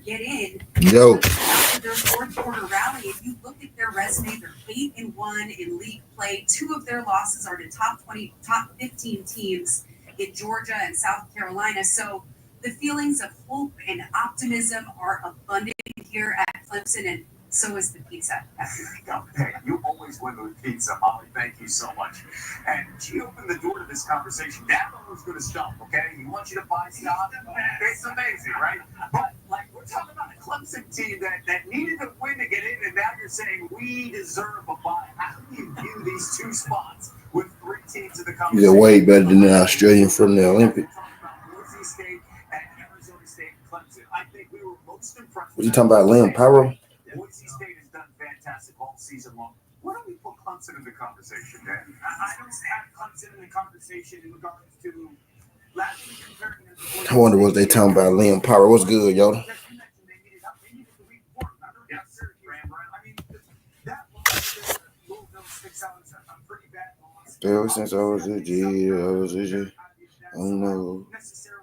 get in. Yo. After their fourth quarter rally, if you look at their resume, they're 8-1 in league play. 2 of their losses are to top 15 teams in Georgia and South Carolina. So the feelings of hope and optimism are abundant here at Clemson, and so is the pizza. Hey, you always win with pizza, Molly. Thank you so much. And she opened the door to this conversation. That one was going to stop, okay? He wants you to buy stuff. It's amazing, right? But, we're talking about a Clemson team that needed to win to get in, and now you're saying we deserve a bye. How do you view these 2 spots with 3 teams in the conversation? They're way better than the Australian from the Olympics. Boise State and Arizona State and Clemson. I think we were most impressed. What you talking about, Liam Pyro? Boise State has done fantastic all season long. Why don't we put Clemson in the conversation, Dan? I don't have Clemson in the conversation in regards to last week comparing them to. I wonder what they talking about, Liam Pyro. What's good, Yoda? Ever since I was a G, I don't know.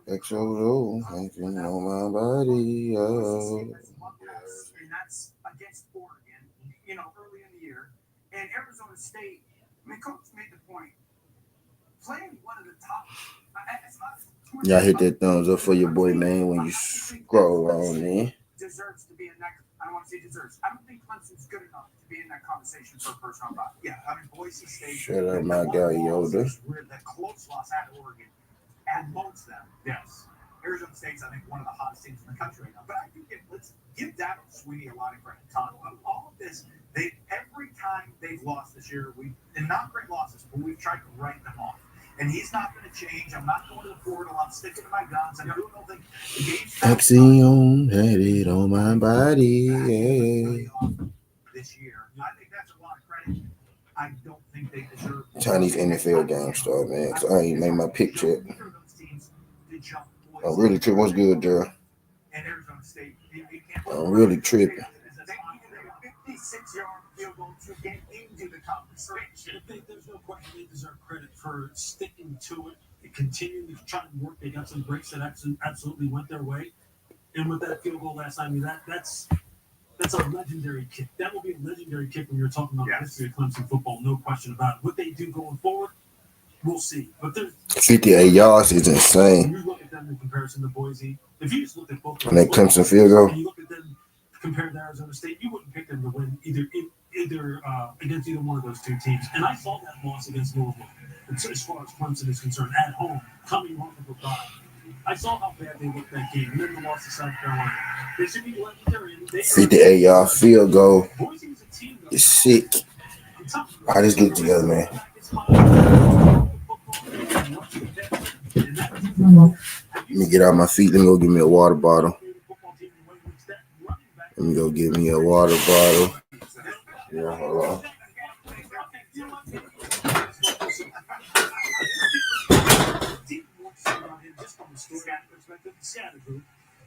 XOO, thinking on my body. And that's against Oregon, early in the year. And Arizona State, Coach made the point, playing one of the top. Y'all hit that thumbs up for your boy, man, when you scroll on in. Deserves to be in that. I don't want to say deserves. I don't think Clemson's good enough to be in that conversation for a first round bye. Yeah, Boise State. Shut up, my guy, Yoda. The close loss at Oregon amongst them. Yes. Arizona State's, I think, one of the hottest teams in the country right now. But I do let's give Dabo Swinney a lot of credit. All of this, every time they've lost this year, and not great losses, but we've tried to write them off. And he's not going to change. I'm not going to the portal. I'm sticking to my guns. I'm doing nothing. Axiom had it on my body. Yeah. This year, I think that's a lot of credit. I don't think they deserve. Chinese NFL game start, man. Cause I ain't made my pick yet. I'm really tripping. What's good, Gerald? I'm really tripping. 56-yard field goal to get into the conversation. I think there's no question they deserve credit for sticking to it and continuing to try and work. They got some breaks that absolutely went their way. And with that field goal last time, that's a legendary kick. That will be a legendary kick when you're talking about the history of Clemson football. No question about it. What they do going forward, we'll see. But 58 yards is insane. When you look at them in comparison to Boise, if you just look at both and that Clemson field goal, and you look at them compared to Arizona State, you wouldn't pick them to win either against either one of those 2 teams. And I saw that loss against Louisville, as far as Clemson is concerned, at home, coming off of a bye. I saw how bad they looked that game, and then the loss to South Carolina. They should be legendary. 58-yard field goal is sick. I just get together, man. Let me get out my feet. Let me go get me a water bottle. Let me go get me a water bottle. Yeah, hold on.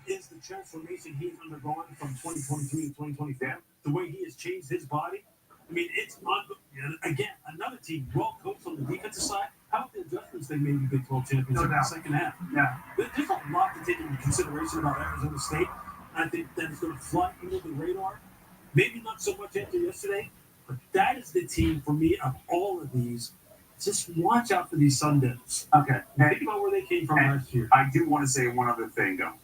Is the transformation he's undergone from 2023 to 2024, the way he has changed his body. I mean, it's again another team well coached on the defensive side. How about the adjustments they made in the Big 12 championship in the second half? Yeah, there's a lot to take into consideration about Arizona State. I think that is going to fly under the radar. Maybe not so much after yesterday, but that is the team for me of all of these. Just watch out for these Sun Devils. Okay. Think about where they came from last year. I do want to say one other thing, though.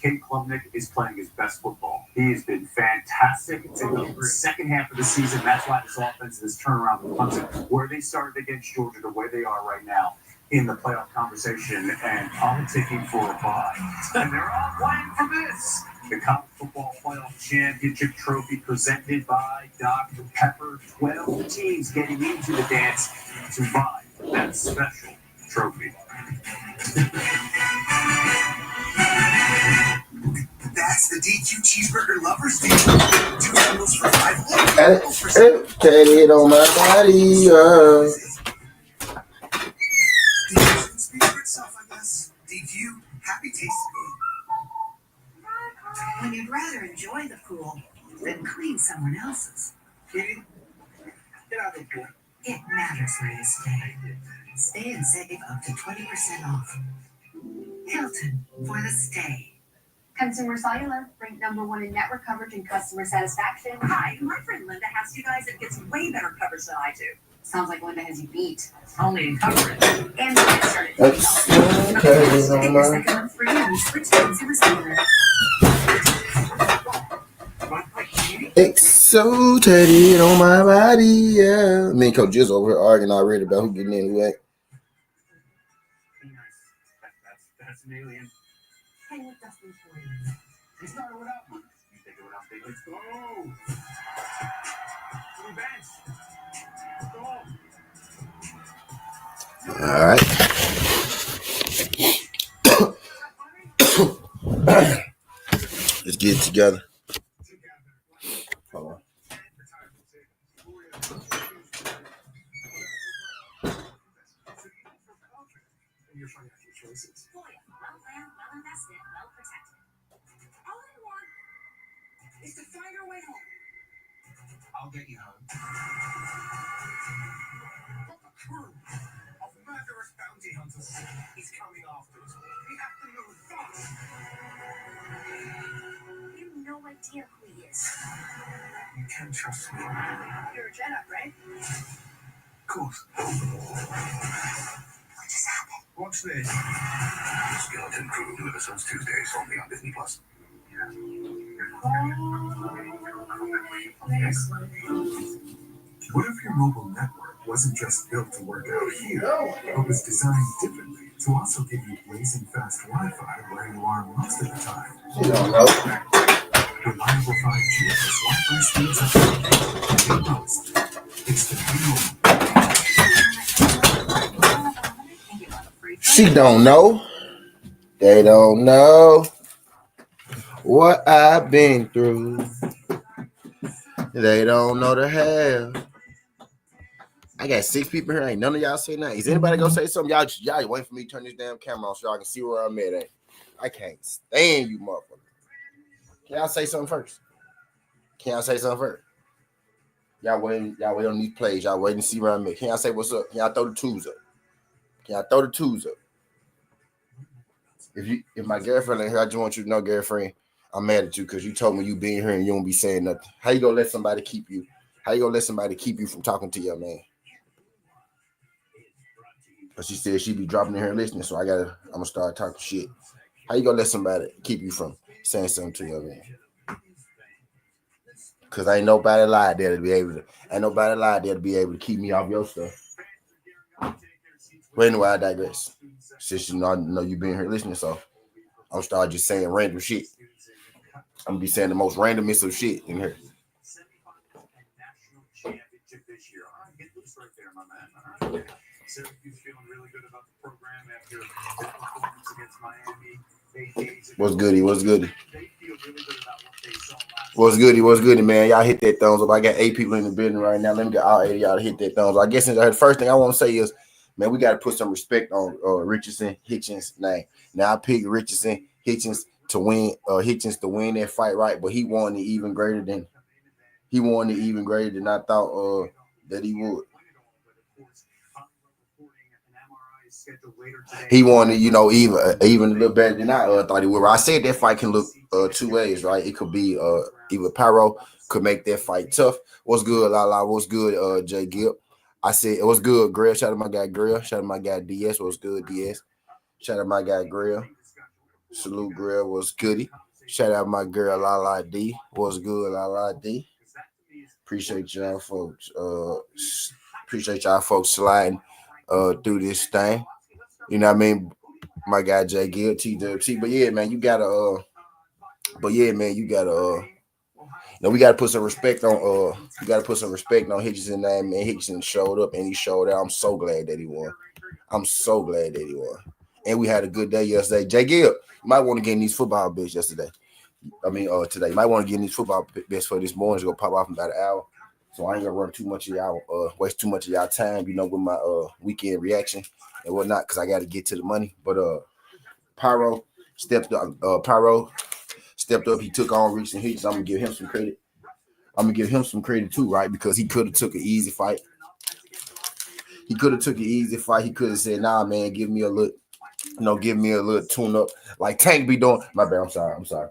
Kate Klubnik is playing his best football. He has been fantastic in the second half of the season. That's why this offense has turned around for Clemson. Where they started against Georgia to where they are right now in the playoff conversation and politicking for a bye. And they're all playing for this. The College Football Playoff Championship Trophy presented by Dr. Pepper. 12 teams getting into the dance to buy that special trophy. That's the DQ Cheeseburger Lovers Deal. 2 bundles for $5. Can't hit on my body. Speak for itself, I guess. DQ, happy tasting. When you'd rather enjoy the pool than clean someone else's. Katie, get out of the pool. It matters where you stay. Stay and save up to 20% off. Hilton for the stay. Consumer Cellular, ranked #1 in network coverage and customer satisfaction. Hi, my friend Linda has you guys and gets way better coverage than I do. Sounds like Linda has you beat. Only in coverage. And we get started. That's Get your second month free when you switch to Consumer Cellular. exalted on my body. Yeah. Me and Coach Jizzle over here arguing already about who getting in who ain't. That's an alien. Hey, what does this for you? He started without one. You take it without big. Let's go. Revenge. All right. Let's get it together. Hold on. Your financial choices. Well planned, well invested, well protected. All I want is to find our way home. I'll get you home. A crew of murderous bounty hunters is coming after us. We have to move fast. You have no idea who he is. You can trust me. You're a Jedi, right? Of course. What just happened? Watch this. Skeleton Crew new episodes Tuesdays only on Disney Plus. What if your mobile network wasn't just built to work out here, but was designed differently to also give you blazing fast Wi-Fi where you are most of the time? Reliable 5G plus Wi-Fi speeds up to the most. It's the new. She don't know. They don't know what I've been through. They don't know the hell. I got 6 people here. Ain't none of y'all say nothing. Is anybody gonna say something? Y'all waiting for me to turn this damn camera on so y'all can see where I'm at. I can't stand you, motherfucker. Can y'all say something first? Y'all waiting on these plays. Y'all waiting to see where I'm at. Can y'all say what's up? Can y'all throw the twos up? If my girlfriend ain't here, I just want you to know, girlfriend, I'm mad at you because you told me you being here and you don't be saying nothing. How you gonna let somebody keep you? How you gonna let somebody keep you from talking to your man? But she said she be dropping in here and listening, so I'm gonna start talking shit. How you gonna let somebody keep you from saying something to your man? Cause ain't nobody lied there to be able to keep me off your stuff. But anyway, I digress. Since you know you been here listening, so I'm start just saying random shit. I'm gonna be saying the most randomest of shit in here. What's goody? What's goody, man? Y'all hit that thumbs up. I got 8 people in the building right now. Let me get all 8 of y'all to hit that thumbs up. I guess the first thing I want to say is, man, we got to put some respect on Richardson Hitchens' name. Now I picked Richardson Hitchens to win that fight, right? But he won it even greater than I thought that he would. He wanted, even a little better than I thought he would. I said that fight can look 2 ways, right? It could be either Pyro could make that fight tough. What's good, Lala? What's good, Jay Gibb? I said it was good, Grill. Shout out to my guy Grill. Shout out to my guy DS. What's good, DS? Shout out to my guy Grill. Salute Grill. What's goody? Shout out my girl Lala D. What's good, Lala D? Appreciate y'all folks. Sliding through this thing. You know what I mean? My guy Jay Gill, TWT. But yeah, man, you gotta we gotta put some respect on Hitchens' name, man. Hitchens showed up and he showed out. I'm so glad that he won. And we had a good day yesterday. Jay Gill, you might want to get in these football bets yesterday. Today. You might want to get in these football bets for this morning. It's gonna pop off in about an hour. So I ain't gonna run too much of y'all, waste too much of y'all time, with my weekend reaction and whatnot, because I got to get to the money. But Pyro stepped up. He took on Richardson Hitchens. I'm gonna give him some credit too, right? Because he could have took an easy fight. He could have said, "Nah, man, give me a look." give me a little tune up like Tank be doing. My bad. I'm sorry.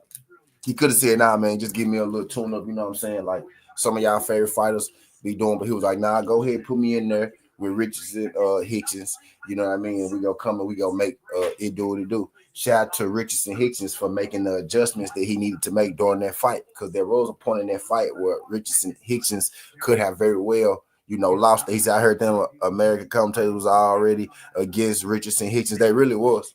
He could have said, nah, man, just give me a little tune up. You know what I'm saying? Like some of y'all favorite fighters be doing, but he was like, nah, go ahead, put me in there with Richardson, Hitchens. You know what I mean? And we gonna come and we gonna make it do what it do. Shout out to Richardson Hitchens for making the adjustments that he needed to make during that fight, because there was a point in that fight where Richardson Hitchens could have very well, lost. He said, I heard them American commentators was already against Richardson Hitchens. They really was.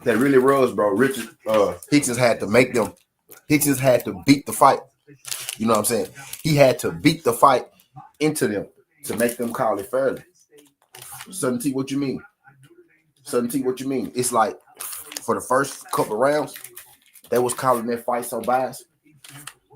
They really was, bro. Hitchens had to make them. Hitchens had to beat the fight. You know what I'm saying? He had to beat the fight into them to make them call it fairly. Sudden T, what you mean? Sudden T, what you mean? It's like for the first couple rounds, they was calling that fight so biased.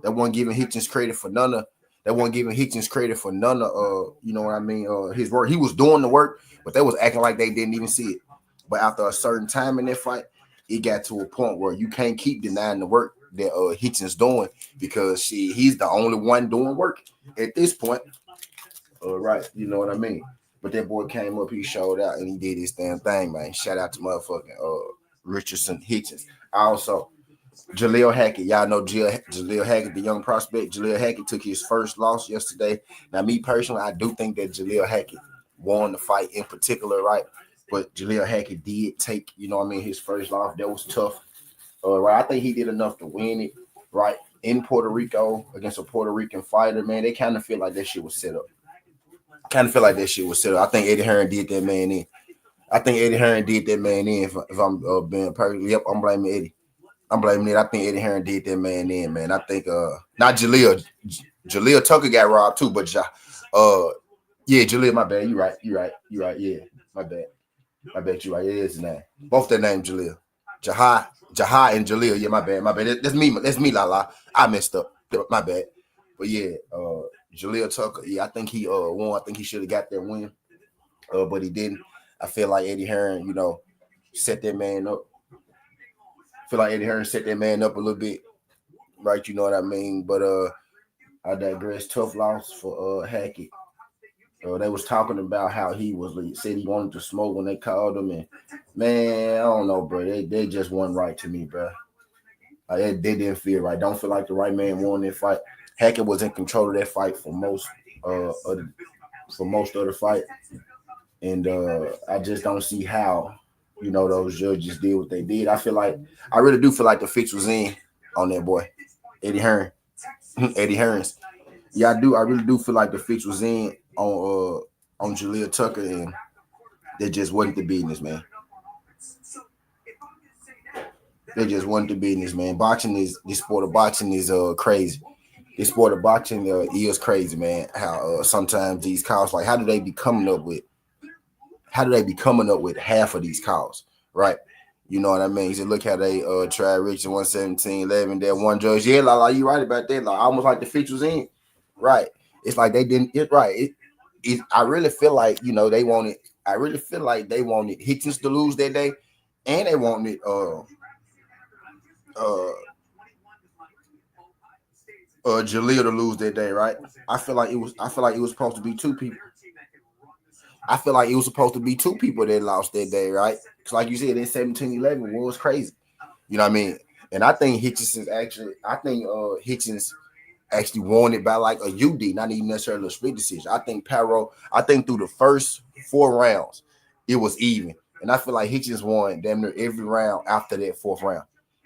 They wasn't giving Hitchens credit for none of. They wasn't giving Hitchens credit for none of. You know what I mean? His work. He was doing the work, but they was acting like they didn't even see it. But after a certain time in that fight, it got to a point where you can't keep denying the work that Hitchens doing, because he's the only one doing work at this point. Right, you know what I mean? But that boy came up, he showed out, and he did his damn thing, man. Shout out to motherfucking Richardson Hitchens. Also, Jaleel Hackett. Y'all know Jaleel Hackett, the young prospect. Jaleel Hackett took his first loss yesterday. Now, me personally, I do think that Jaleel Hackett won the fight in particular, right? But Jaleel Hackett did take, his first loss. That was tough. Right, I think he did enough to win it, right? In Puerto Rico against a Puerto Rican fighter, man. They kind of feel like that shit was set up. I think Eddie Hearn did that man in. If I'm being perfect, yep, I'm blaming Eddie. I think Eddie Hearn did that man in, man. I think not Jaleel. Jaleel Tucker got robbed too, but yeah, Jaleel, my bad. You right. Yeah, my bad. You're right. It is his name. Both their names Jaleel. Jahai and Jaleel. Yeah, my bad. That's me, la. I messed up. My bad. But yeah, Jaleel Tucker. Yeah, I think he won. I think he should have got that win. But he didn't. I feel like Eddie Hearn, set that man up. A little bit. Right, you know what I mean? But I digress. Tough loss for Hackett. They was talking about how he said he wanted to smoke when they called him, and man, I don't know, bro. They just wasn't right to me, bro. They didn't feel right. Don't feel like the right man won that fight. Hackett was in control of that fight for most of the fight, and I just don't see how those judges did what they did. I really do feel like the fix was in on that boy, Eddie Hearn. Eddie Hearns. Yeah, I do. I really do feel like the fix was in on Jaleel Tucker, and they just wasn't the business, man. They just wasn't the business, man. This sport of boxing is crazy. This sport of boxing is crazy, man. How sometimes these calls, like, how do they be coming up with half of these calls, right? You know what I mean? So look how they tried Richardson 117-11. That one judge, yeah, like you right about that. Like almost like the fix was in, right? It's like they didn't. Right. I really feel like they wanted. I really feel like they wanted Hitchens to lose that day, and they wanted Jaleel to lose that day, right? I feel like it was supposed to be two people. I feel like it was supposed to be two people that lost that day, right? Because like you said, that 17-11 was crazy. You know what I mean? And I think Hitchens actually won it by like a UD, not even necessarily a split decision. I think through the first 4 rounds, it was even. And I feel like Hitchens won damn near every round after that 4th round.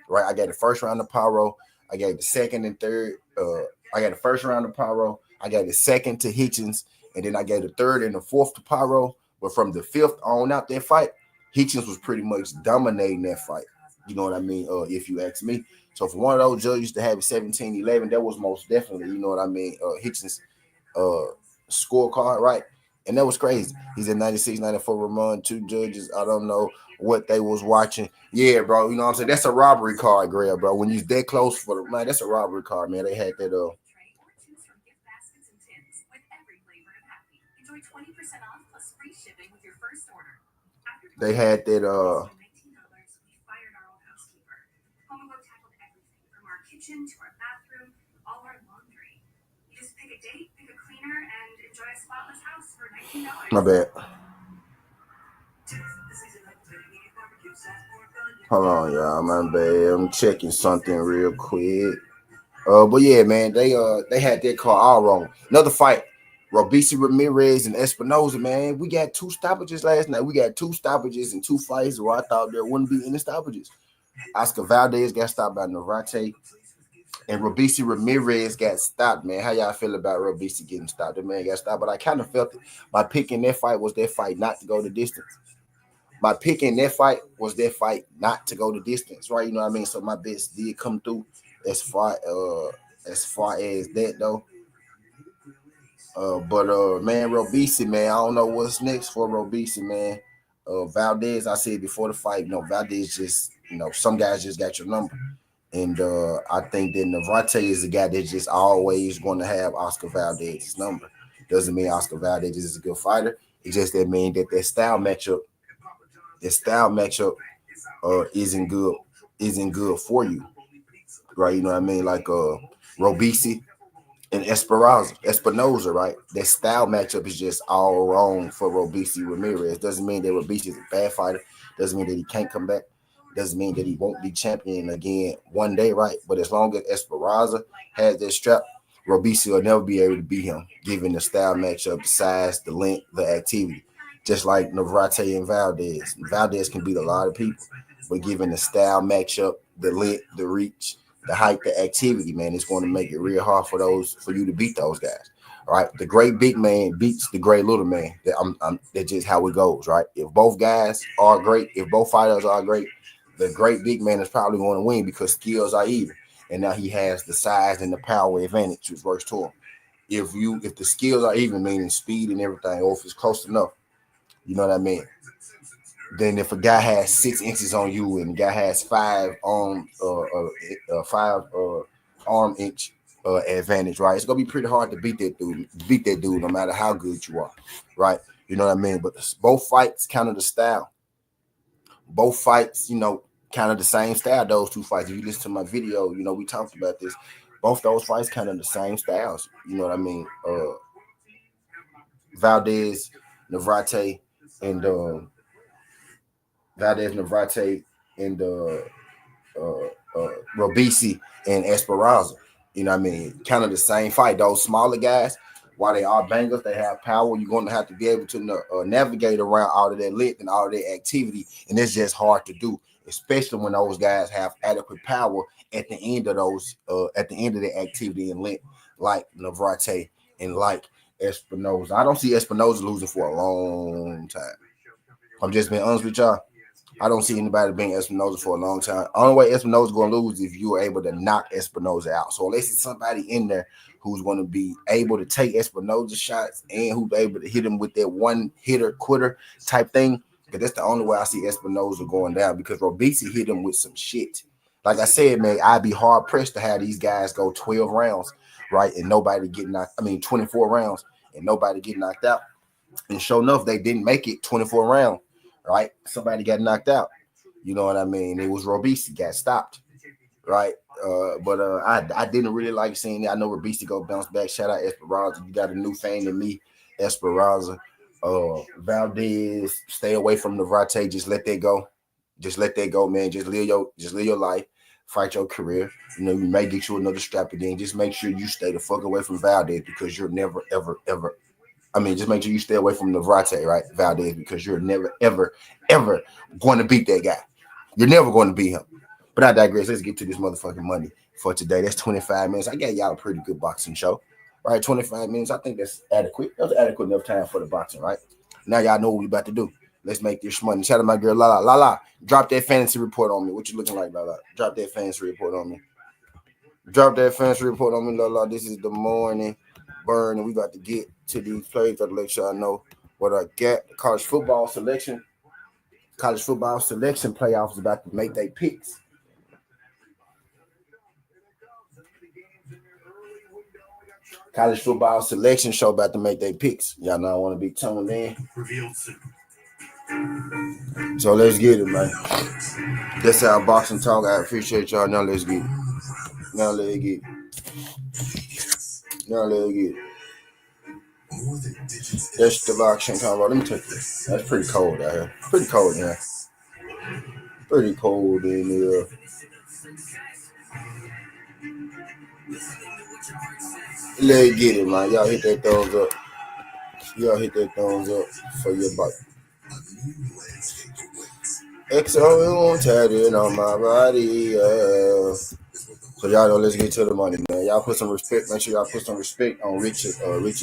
Right? I got the first round of Pyro. I got the second and third. I got the first round of Pyro. I got the second to Hitchens. And then I gave the third and the 4th to Pyro. But from the 5th on out that fight, Hitchens was pretty much dominating that fight. You know what I mean? If you ask me. So for one of those judges to have 17-11, that was most definitely, you know what I mean, Hitchens' scorecard, right? And that was crazy. He's at 96, 94 Ramon, 2 judges. I don't know what they was watching. Yeah, bro, you know what I'm saying? That's a robbery card, Greg, bro. When you're that close for the man, that's a robbery card, man. They had that they had that My bad. Hold on, y'all. My bad. I'm checking something real quick. But yeah, man, they had their call all wrong. Another fight. Robeisy Ramirez and Espinoza, man. We got 2 stoppages last night. We got 2 stoppages in 2 fights where I thought there wouldn't be any stoppages. Oscar Valdez got stopped by Navarrete. And Robeisy Ramirez got stopped, man. How y'all feel about Robeisy getting stopped? The man got stopped, but I kind of felt it. My pick in that fight was that fight not to go the distance. My pick in that fight was that fight not to go the distance, right? You know what I mean? So my bets did come through as far as that though. But man, Robeisy, man, I don't know what's next for Robeisy, man. Valdez, I said before the fight, Valdez just, some guys just got your number. And I think that Navarrete is the guy that's just always going to have Oscar Valdez's number. Doesn't mean Oscar Valdez is a good fighter. It just that mean that style matchup isn't good for you, right? You know what I mean? Like Robeisy and Espinoza, right? That style matchup is just all wrong for Robeisy Ramirez. Doesn't mean that Robeisy is a bad fighter. Doesn't mean that he can't come back. Doesn't mean that he won't be champion again one day, right? But as long as Esperanza has that strap, Robeisy will never be able to beat him, given the style matchup, the size, the length, the activity. Just like Navarrete and Valdez. Valdez can beat a lot of people, but given the style matchup, the length, the reach, the height, the activity, man, it's going to make it real hard for you to beat those guys. All right, the great big man beats the great little man. That's just how it goes, right? If both guys are great, if both fighters are great, the great big man is probably going to win because skills are even, and now he has the size and the power advantage, which works to him. If the skills are even, meaning speed and everything, or if it's close enough, you know what I mean? Then if a guy has 6 inches on you and a guy has 5 arm inch advantage, right? It's gonna be pretty hard to beat that dude, no matter how good you are, right? You know what I mean? But both fights kind of the style. Both fights, kind of the same style. Those 2 fights. If you listen to my video, we talked about this. Both those fights kind of the same styles. You know what I mean? Valdez, Navarrete, and Robeisy and Esperanza. You know what I mean? Kind of the same fight. Those smaller guys, while they are bangers, they have power. You're going to have to be able to navigate around all of that length and all of that activity, and it's just hard to do, especially when those guys have adequate power at the end of the activity and length, like Navarrete and like Espinoza. I don't see Espinoza losing for a long time. I'm just being honest with y'all. I don't see anybody being Espinoza for a long time. Only way Espinoza going to lose is if you are able to knock Espinoza out. So unless it's somebody in there who's going to be able to take Espinoza shots and who's able to hit him with that one hitter quitter type thing, because that's the only way I see Espinoza going down, because Robeisy hit him with some shit. Like I said, man, I'd be hard pressed to have these guys go 12 rounds, right, and nobody get knocked. 24 rounds and nobody get knocked out. And sure enough, they didn't make it 24 rounds. Right, somebody got knocked out. You know what I mean? It was Robeisy got stopped. Right, but I didn't really like seeing it. I know Robeisy go bounce back. Shout out Esperanza. You got a new fan in me, Esperanza. Valdez, stay away from Navarrete. Just let that go. Just let that go, man. Just live your life. Fight your career. You may get you another strap again. Just make sure you stay the fuck away from Valdez, because you're never, ever, ever. Just make sure you stay away from Navarrete, right, Valdez, because you're never, ever, ever going to beat that guy. You're never going to beat him. But I digress. Let's get to this motherfucking money for today. That's 25 minutes. I gave y'all a pretty good boxing show. Right, 25 minutes. I think that's adequate. That's adequate enough time for the boxing, right? Now y'all know what we about to do. Let's make this money. Shout out my girl, Lala. Lala, drop that fantasy report on me. What you looking like, Lala? Drop that fantasy report on me. Drop that fantasy report on me, Lala. This is the morning burn, and we got to get to these plays. Got to let y'all know what I got. College football selection playoffs is about to make their picks. College football selection show about to make their picks. Y'all know I want to be tuned in. So let's get it, man. That's our boxing talk. I appreciate y'all. Now let's get it. Now let's get it. More than digits. That's the box ain't talking about. Let me take this. That's pretty cold out here. Pretty cold in here. Pretty cold in here. Let's get it, man. Y'all hit that thumbs up. Y'all hit that thumbs up for your bike. XO tatted on my body. So y'all know, let's get to the money, man. Y'all put some respect. Make sure y'all put some respect on Richardson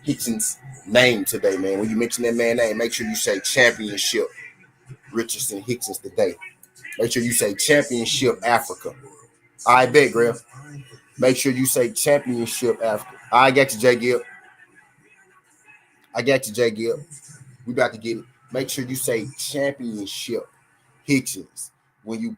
Hickson's name today, man. When you mention that man's name, make sure you say championship Richardson Hickson's today. Make sure you say championship Africa. I bet, Griff. Make sure you say championship Africa. I got you, J Gibb. We about to get it. Make sure you say championship Hickson's when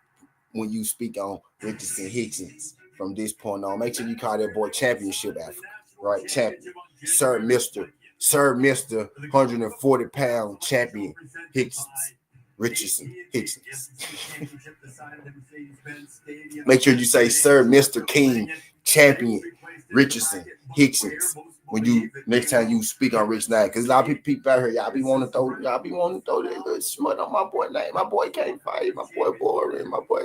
you speak on Richardson Hickson's from this point on. Make sure you call that boy championship Africa, right? Champion, Sir Mister 140-pound champion Hickson's. Richardson Hickson's. Make sure you say Sir Mr. King champion Richardson Hickson's when you next time you speak on Rich name, because a lot of people out here, y'all be wanting to throw that good smut on my boy name. My boy can't fight. My boy boring. My boy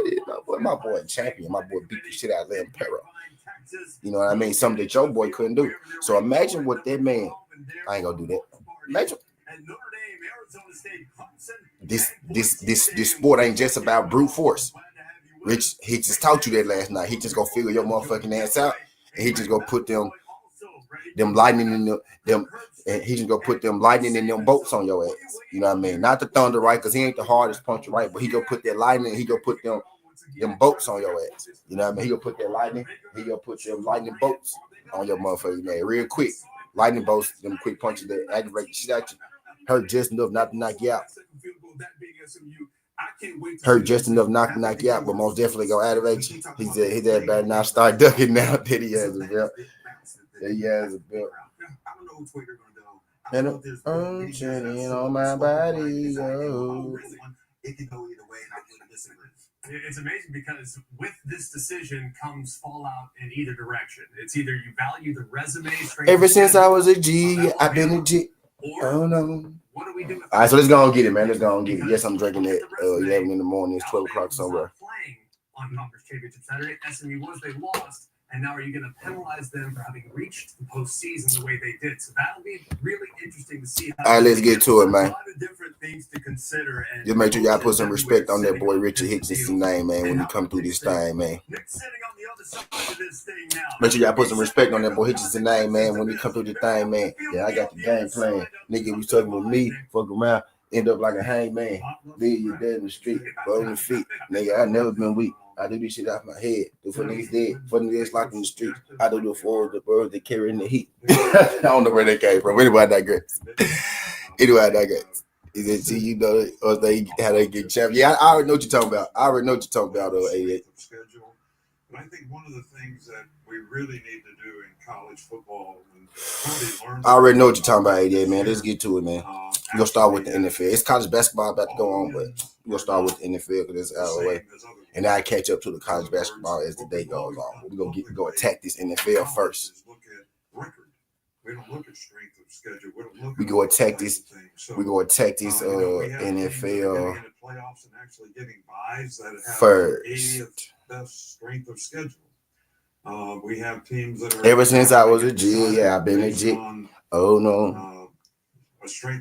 champion. My boy beat the shit out of them Pero. You know what I mean? Something that your boy couldn't do. So imagine what that man. I ain't gonna do that. Imagine. This sport ain't just about brute force. Rich, he just taught you that last night. He just gonna figure your motherfucking ass out, and he just gonna put them lightning in them, and he just gonna put them lightning in them bolts on your ass. You know what I mean? Not the thunder, right? Because he ain't the hardest puncher, right? But he gonna put that lightning. He gonna put them bolts on your ass. You know what I mean? He gonna put that lightning. He gonna put them lightning bolts on your motherfucking ass real quick. Lightning bolts, them quick punches that aggravate the shit out you. Hurt just enough not to knock you out. Hurt just enough not to knock you out, but most definitely gonna aggravate you. His ass better not start ducking now that he has a belt. That he has a belt. And I'm chilling on my body. Oh. It could go either way, and I wouldn't disagree. It's amazing because with this decision comes fallout in either direction. It's either you value the resume. Ever since I was a G, I've been a G. Oh no. What do we do? All right, so let's go and get it, man. Let's go and get it. Yes, I'm drinking at 11 in the morning. It's 12 o'clock somewhere. Playing on Conference Championship Saturday, SMU was, they lost. And now are you going to penalize them for having reached the postseason the way they did? So that'll be really interesting to see. All right, let's get to it, man. A lot of different things to consider. And just make sure y'all put some respect on that boy Richard Hickson's name, man, when you come through this thing, man. Make sure y'all put some respect on that boy Hickson's name, man, when you come through the thing, man. Yeah, I got the game plan. Nigga was talking with me, fuck around, end up like a hangman. Leave you dead in the street, on the feet. Nigga, I never been weak. I do this shit off my head. Do for niggas dead. For niggas locked in the street. I do it for the birds that carry in the heat. I don't know where they came from. Anyway, I digress. Is it see you know or they how they get champion? Yeah, I already know what you're talking about. 88. But I think one of the things that we really need to do in college football I already know what you're talking about, 88, man. Let's get to it, man. We're gonna start with the NFL. It's college basketball about to go on, but we're gonna start with the NFL because it's out of the way. And I catch up to the college basketball as the day goes on. We're gonna go attack this NFL first. We don't look at strength of schedule. We go attack this. We go attack this NFL playoffs and actually getting buys that have first. 80th best strength of schedule. We have teams that are ever since I was a G. Yeah, I've been a G. Oh no.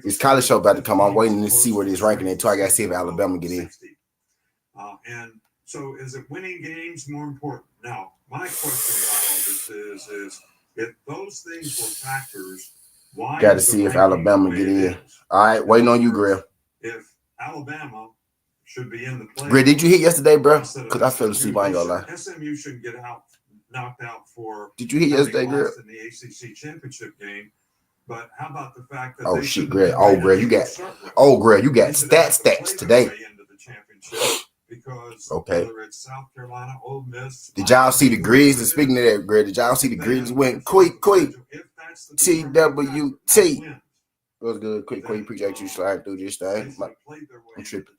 This college show about to come. I'm waiting to see where this ranking until I got to see if Alabama get in. And so, is it winning games more important? Now, my question about all this is if those things were factors, why got to see if Alabama get in. All right, waiting on you, Grill. If Alabama should be in the play. Grill, did you hit yesterday, bro? Because I fell asleep. I ain't gonna lie. SMU shouldn't get knocked out for. Did you hit yesterday, Grill? In the ACC championship game. But how about the fact that oh shit, Grill. Oh, Grill, you got. Oh, Grill, you got stats today. Because okay. Whether it's South Carolina, Ole Miss, did y'all see the Grizzlies? Speaking of that, Greg, did y'all see the Grizzlies went quick? TWT. What's good? Quick. Appreciate you sliding through this thing. I'm tripping.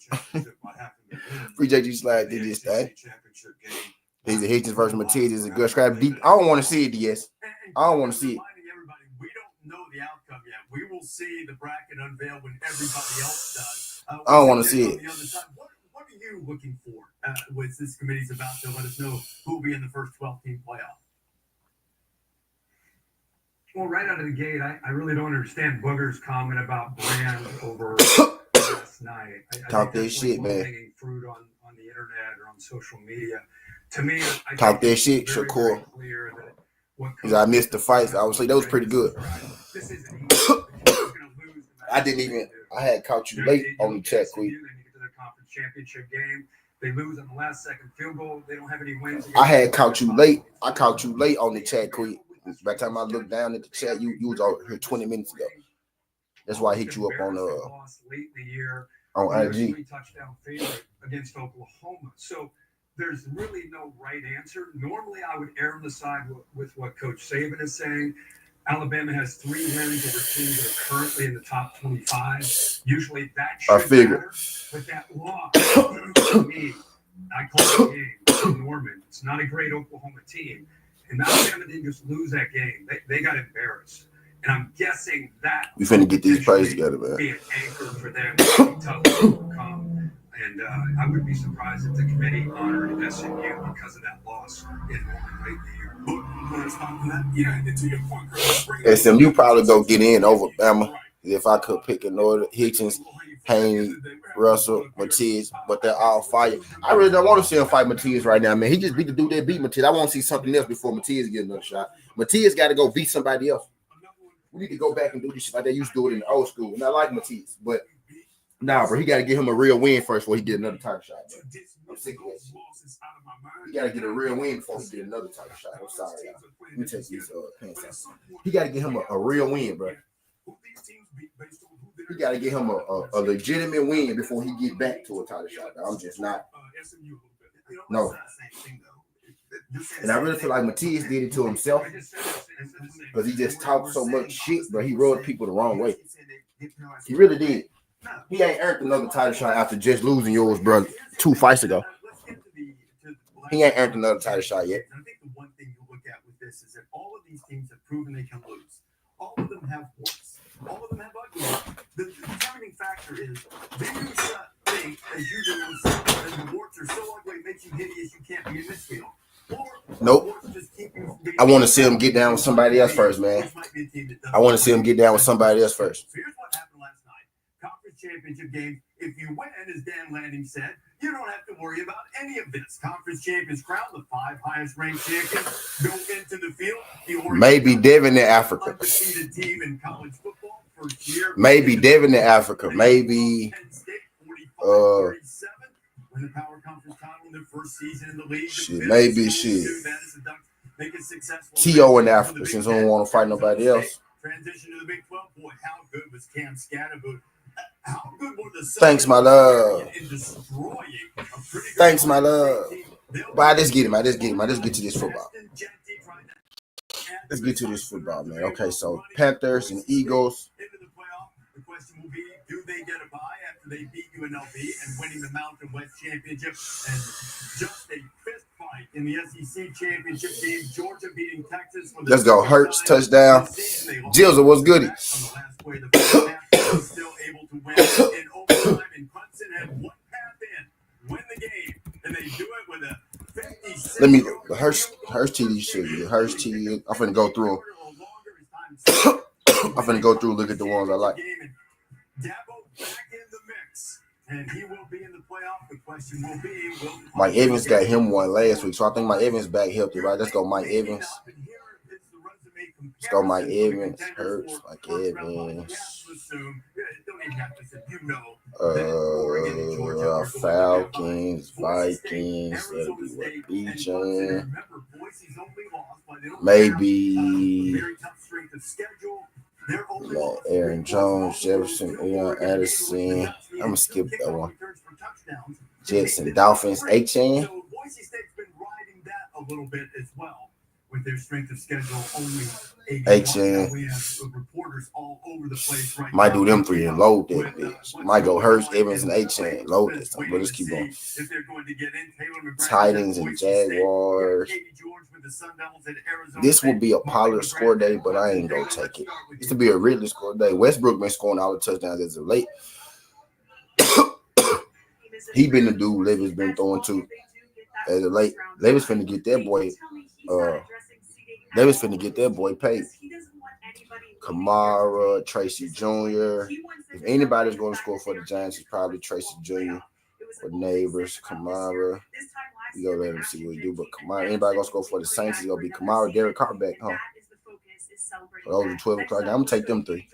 Appreciate you sliding through this thing. He's a Hitchens versus Matiz is a good scrap. I don't want to see it, DS. I don't want to see it. know the outcome yet. We will see the bracket unveiled when everybody else does. I don't want to see it. On the other side, what are you looking for with this committee's about to let us know who will be in the first 12-team playoff? Well, right out of the gate, I really don't understand Booger's comment about brand over last night. Talk that shit, man. Hanging fruit on the internet or on social media. To me, I Talk that think shit, it's very, Shakur. very clear that what Because I missed the fights. Obviously, that was pretty good. This isn't easy. The team is gonna lose no matter I didn't even. I had caught you late on the chat, They quick. make it to their conference championship game. They lose on the last second field goal. They don't have any wins. I had caught you late. I caught you late on the chat, quick. By the time I looked down at the chat, you was over here 20 minutes ago. That's why I hit you up on late in the year. on IG. 3-touchdown favorite against Oklahoma. So there's really no right answer. Normally, I would err on the side with what Coach Saban is saying. Alabama has 3 wins over teams that are currently in the top 25. Usually that should matter. But that loss, to me, I call the game Norman. It's not a great Oklahoma team. And Alabama didn't just lose that game. They got embarrassed. And I'm guessing that we finna get these plays together, man. Be an anchor for them to be tough to overcome. And I wouldn't be surprised if the committee honored SMU because of that loss in Norman late in the year. SMU probably go get in over Bama if I could pick an order. Hitchens, Haynes, Russell, Matias, but they're all fire. I really don't want to see him fight Matias right now, man. He just beat the dude that beat Matias. I want to see something else before Matias get another shot. Matias got to go beat somebody else. We need to go back and do this shit like they used to do it in the old school. And I like Matias, but nah, bro, he got to get him a real win first before he get another title shot, bro. I'm sick of that shit. He got to get a real win before he get another title shot. I'm sorry, y'all. Let me take these pants off. He got to get him a real win, bro. He got to get him a legitimate win before he get back to a title shot. Bro. I'm just not. No. And I really feel like Matias did it to himself because he just talked so much shit, but he rubbed people the wrong way. He really did. He ain't earned another title shot after just losing yours, bro, 2 fights ago. He ain't earned another title shot yet. I think the one thing you look at with this is that all of these teams have proven they can lose. All of them have warts. All of them have ugly. The determining factor is, do you think, as you do, that the warts are so ugly it makes you hideous you can't be in this field? Nope. I want to see him get down with somebody else first, man. I want to see him get down with somebody else first. So here's what happened last night. Conference championship game. If you win, as Dan Lanning said, you don't have to worry about any of this. Conference champions crown, the 5 highest ranked champions go into the field. Maybe Devin in Africa. Undefeated team in college football first year. Maybe Devin in Africa. Maybe when the power conference title in their first season in the league. Shit, maybe shit. T.O. in Africa, since I don't want to fight nobody else. Transition to the Big 12. Boy, how good was Cam Scatterboot? How good were the Thanks, my love. Thanks, my love. But I just get him. I just get to this football. Let's get to this football, man. Okay, so Panthers and Eagles. The question will be, do they get a bye after they beat UNLV and winning the Mountain West Championship? And just a fist fight in the SEC Championship game. Georgia beating Texas. Let's go. Hurts, touchdown. Jilza, what's goody? Still able to win in overtime, and Clemson had one path in, win the game, and they do it with a 56. Let me Hurst TD shit. Hurst TD. I'm finna go through them. I'm finna go through, look at the ones I like. Dabo back in the mix, and he will be in the playoff. The question will be, Mike Evans got him one last week, so I think Mike Evans back healthy, right? Let's go, Mike Evans. Let's go, Mike Evans. Hurts, Mike Evans. Falcons, Vikings. That'll be what, Beecham. Maybe Aaron Jones, Jefferson, Leon Addison. I'm gonna skip that one. Jets and Dolphins, HN. So Boise State's been riding that a little bit as well with their strength of schedule only. HN. We have reporters receivers all over the place right Might now. do them three and load that With, bitch. what's Might go going Hurst, on Evans, in and the H-Chain. Load playoffs, that stuff. But waiting let's to keep going. see if they're going to get in. Taylor McGrath Titans at and Boise State. Jaguars. Katie George with the Sun Devils at Arizona This will State. be a Molly Pollard McGrath score day, at but I Clemson. ain't gonna Taylor, take let's it. start with This you. will be a Ridley score day. Westbrook been scoring all the touchdowns as of late. He been the dude Levis been throwing to as of late. Levis finna get that boy. Levis finna get that boy paid. Kamara, Tracy Jr. If anybody's going to score for the Giants, it's probably Tracy Jr. or Neighbors. Kamara. We gonna let him see what he do. But Kamara, anybody gonna score for the Saints is gonna be Kamara, Derek Carr back, huh? For those are 12 o'clock. I'm gonna take them three.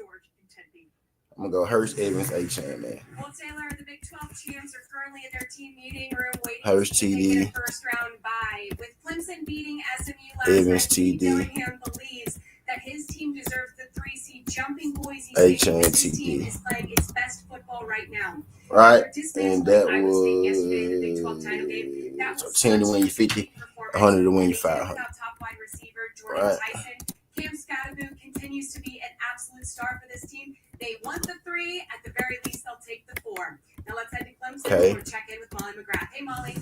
I'm gonna go Hurst, Evans, A-Chain, man. Well, Taylor, the Big 12 champs are currently in their team meeting room waiting Hurst, to see if they TD. get a first round bye. With Clemson beating SMU last Evans, night, Pete TD. Dillingham believes that his team deserves the 3 seed, jumping Boise H State. and His TD. team is playing its best football right now. Right, After dismantling and that Iowa State yesterday in the Big 12 title game, that was was 10 to win you such a 50, big performance. 100 to win And you they did it 500. without top wide receiver Jordan Right. Tyson. Cam Scatterboot continues to be an absolute star for this team. They want the 3. At the very least, they'll take the 4. Now let's head to Clemson. Okay. We'll check in with Molly McGrath. Hey, Molly.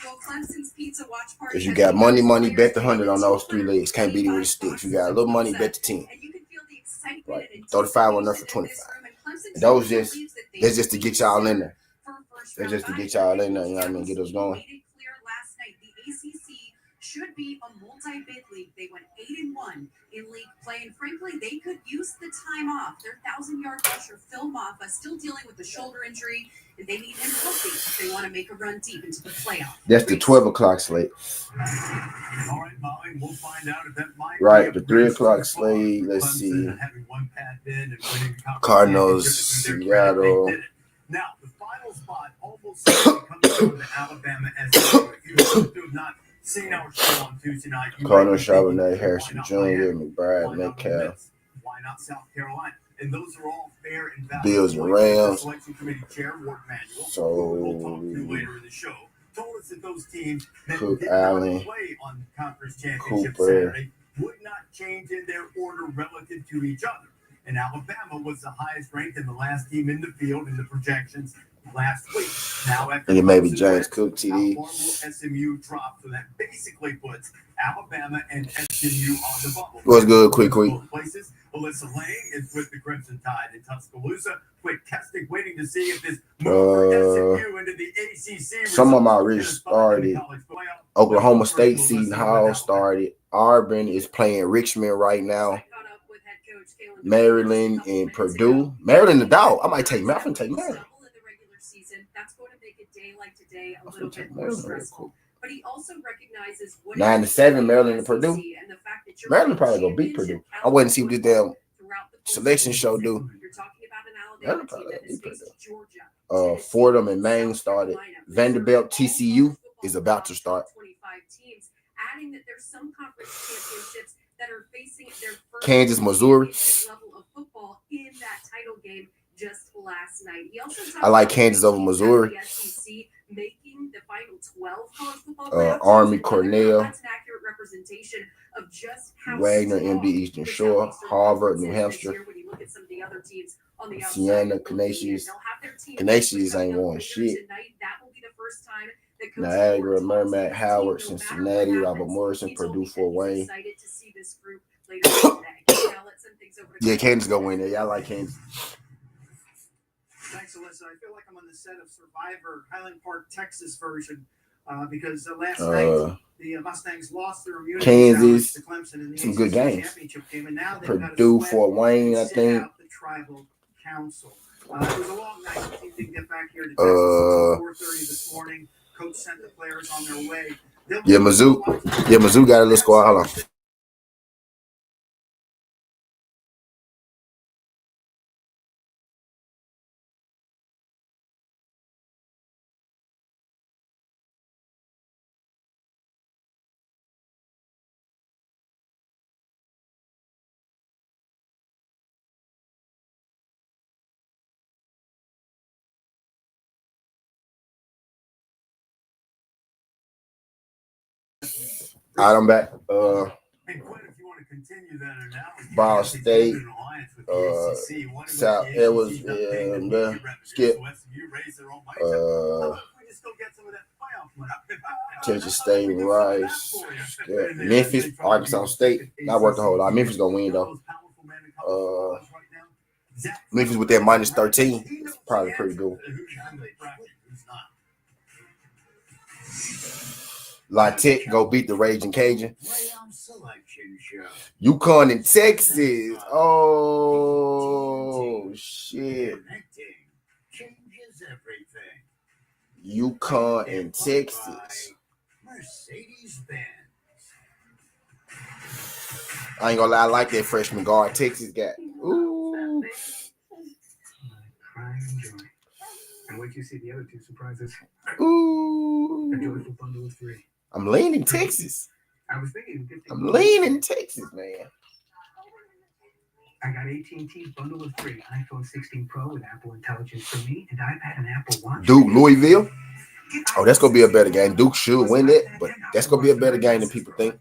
Well, Clemson's Pizza Watch Party. If you got money, bet the 100 on those 3 legs. Can't beat it with the sticks. You got a little money, bet the 10. And you can feel the excitement Right. and 35 on there for 25. And those just, that's just to get y'all in there. That's just to get y'all in there, you know what I mean? Get us going. Made it clear last night the ACC should be a multi-bid league. They went 8-1 in league play, and frankly, they could use the time off. Their 1,000-yard rusher Phil Maffa still dealing with a shoulder injury, and they need him healthy if they want to make a run deep into the playoff. That's the 12 o'clock slate. All right, Molly, we'll find out if that might Right, be a the 3 bridge o'clock too far. slate. Let's see. Clemson having one bad bid and winning the conference Cardinals, championship, to their credit, Seattle. they did it. Now, the final spot almost certainly comes down to Alabama as well. If you have not seen our show on Tuesday night, you Cardinals, might be thinking, Charbonnet, why Harrison not Jr., Miami? McBride, Why not Metcalf. Ole Miss? Why not South Carolina? And those are all fair and valid Bills and points. The Rams. selection committee chair, Ward Manuel, So, who we'll talk to later in the show, told us that those teams that Cook, did Allen, not play on conference championship Cooper. Saturday would not change in their order relative to each other. And Alabama was the highest ranked and the last team in the field in the projections last week. Now, after And it may be Clemson James wins, Cook, how TD. far will SMU drop? So that basically puts Alabama and SMU on the bubble. What's good, quick? Both places. Alyssa Lang is with the Crimson Tide in Tuscaloosa. Quick testing, waiting to see if this move for SMU into the ACC. Some of them already started. Oklahoma State, Seton Hall started. Auburn is playing Richmond right now. Maryland and Purdue. Maryland the dog. I might take Maryland. Take Maryland. That's going to make a day like today a little bit more Maryland stressful. But he also recognizes 9-7, Maryland and Purdue. Maryland probably gonna beat Purdue. I waiting to see what this damn selection show do. Maryland probably gonna beat Purdue. Fordham and Maine started. Vanderbilt, TCU is about to start. Adding that there's some conference championships that are facing their first Kansas, Missouri. level of football in that title game just last night. He also I like Kansas over Missouri. Making the final 12 college football playoffs. Army, Cornell. That's an accurate representation of just how Wagner, strong MD, Eastern the Shore. Southeastern Harvard, Conference New is Hampshire. this year when you look at some of the other teams on the outside Siena, looking in. Canisius. They'll have their team Canisius ain't coming up won later shit. tonight. That will be the first time that Coach Niagara, Ford Merrimack, talks to Howard, his team, no matter Cincinnati, what Robert happens. Morrison, He told Purdue, me that Fort he's Wayne. excited to see this group later today. Now let's send things over to Yeah, Kansas gonna win there. Y'all like Kansas. Thanks, Alyssa. I feel like I'm on the set of Survivor, Highland Park, Texas version, because last night the Mustangs lost their immunity Kansas, to Clemson in the some ACC good games. championship game, and now they've Purdue, got to Fort Wayne, I sit think. out the tribal council. It was a long night. The team didn't get back here to Texas until 4:30 this morning. Coach sent the players on their way. Yeah, Mizzou got a little squad. Hold on. All right, I'm back. And Quinn, if you want to continue that analogy, Ball because they State, formed an alliance with the ACC. One of South which the Edwards, ACC got paid to and get revenue, Skip, so SMU raised their own money. How about if we just go get some of that playoff money? Texas State, Rice, Memphis, Arkansas State. Not worth a whole lot. Memphis gonna win though. Memphis with that minus 13, it's probably pretty good. La Tech go beat the Raging Cajun. UConn in Texas. Oh shit. UConn in Texas. I ain't gonna lie, I like that freshman guard Texas got. Ooh. And wait till you see the other two surprises. Ooh. A joyful bundle of 3. I'm leaning Texas. I was thinking. I'm leaning Texas, man. I got AT&T's bundle of 3. iPhone 16 Pro with Apple Intelligence for me, and iPad and Apple Watch. Duke, Louisville. Oh, that's gonna be a better game. Duke should win it, but that's gonna be a better game than people think.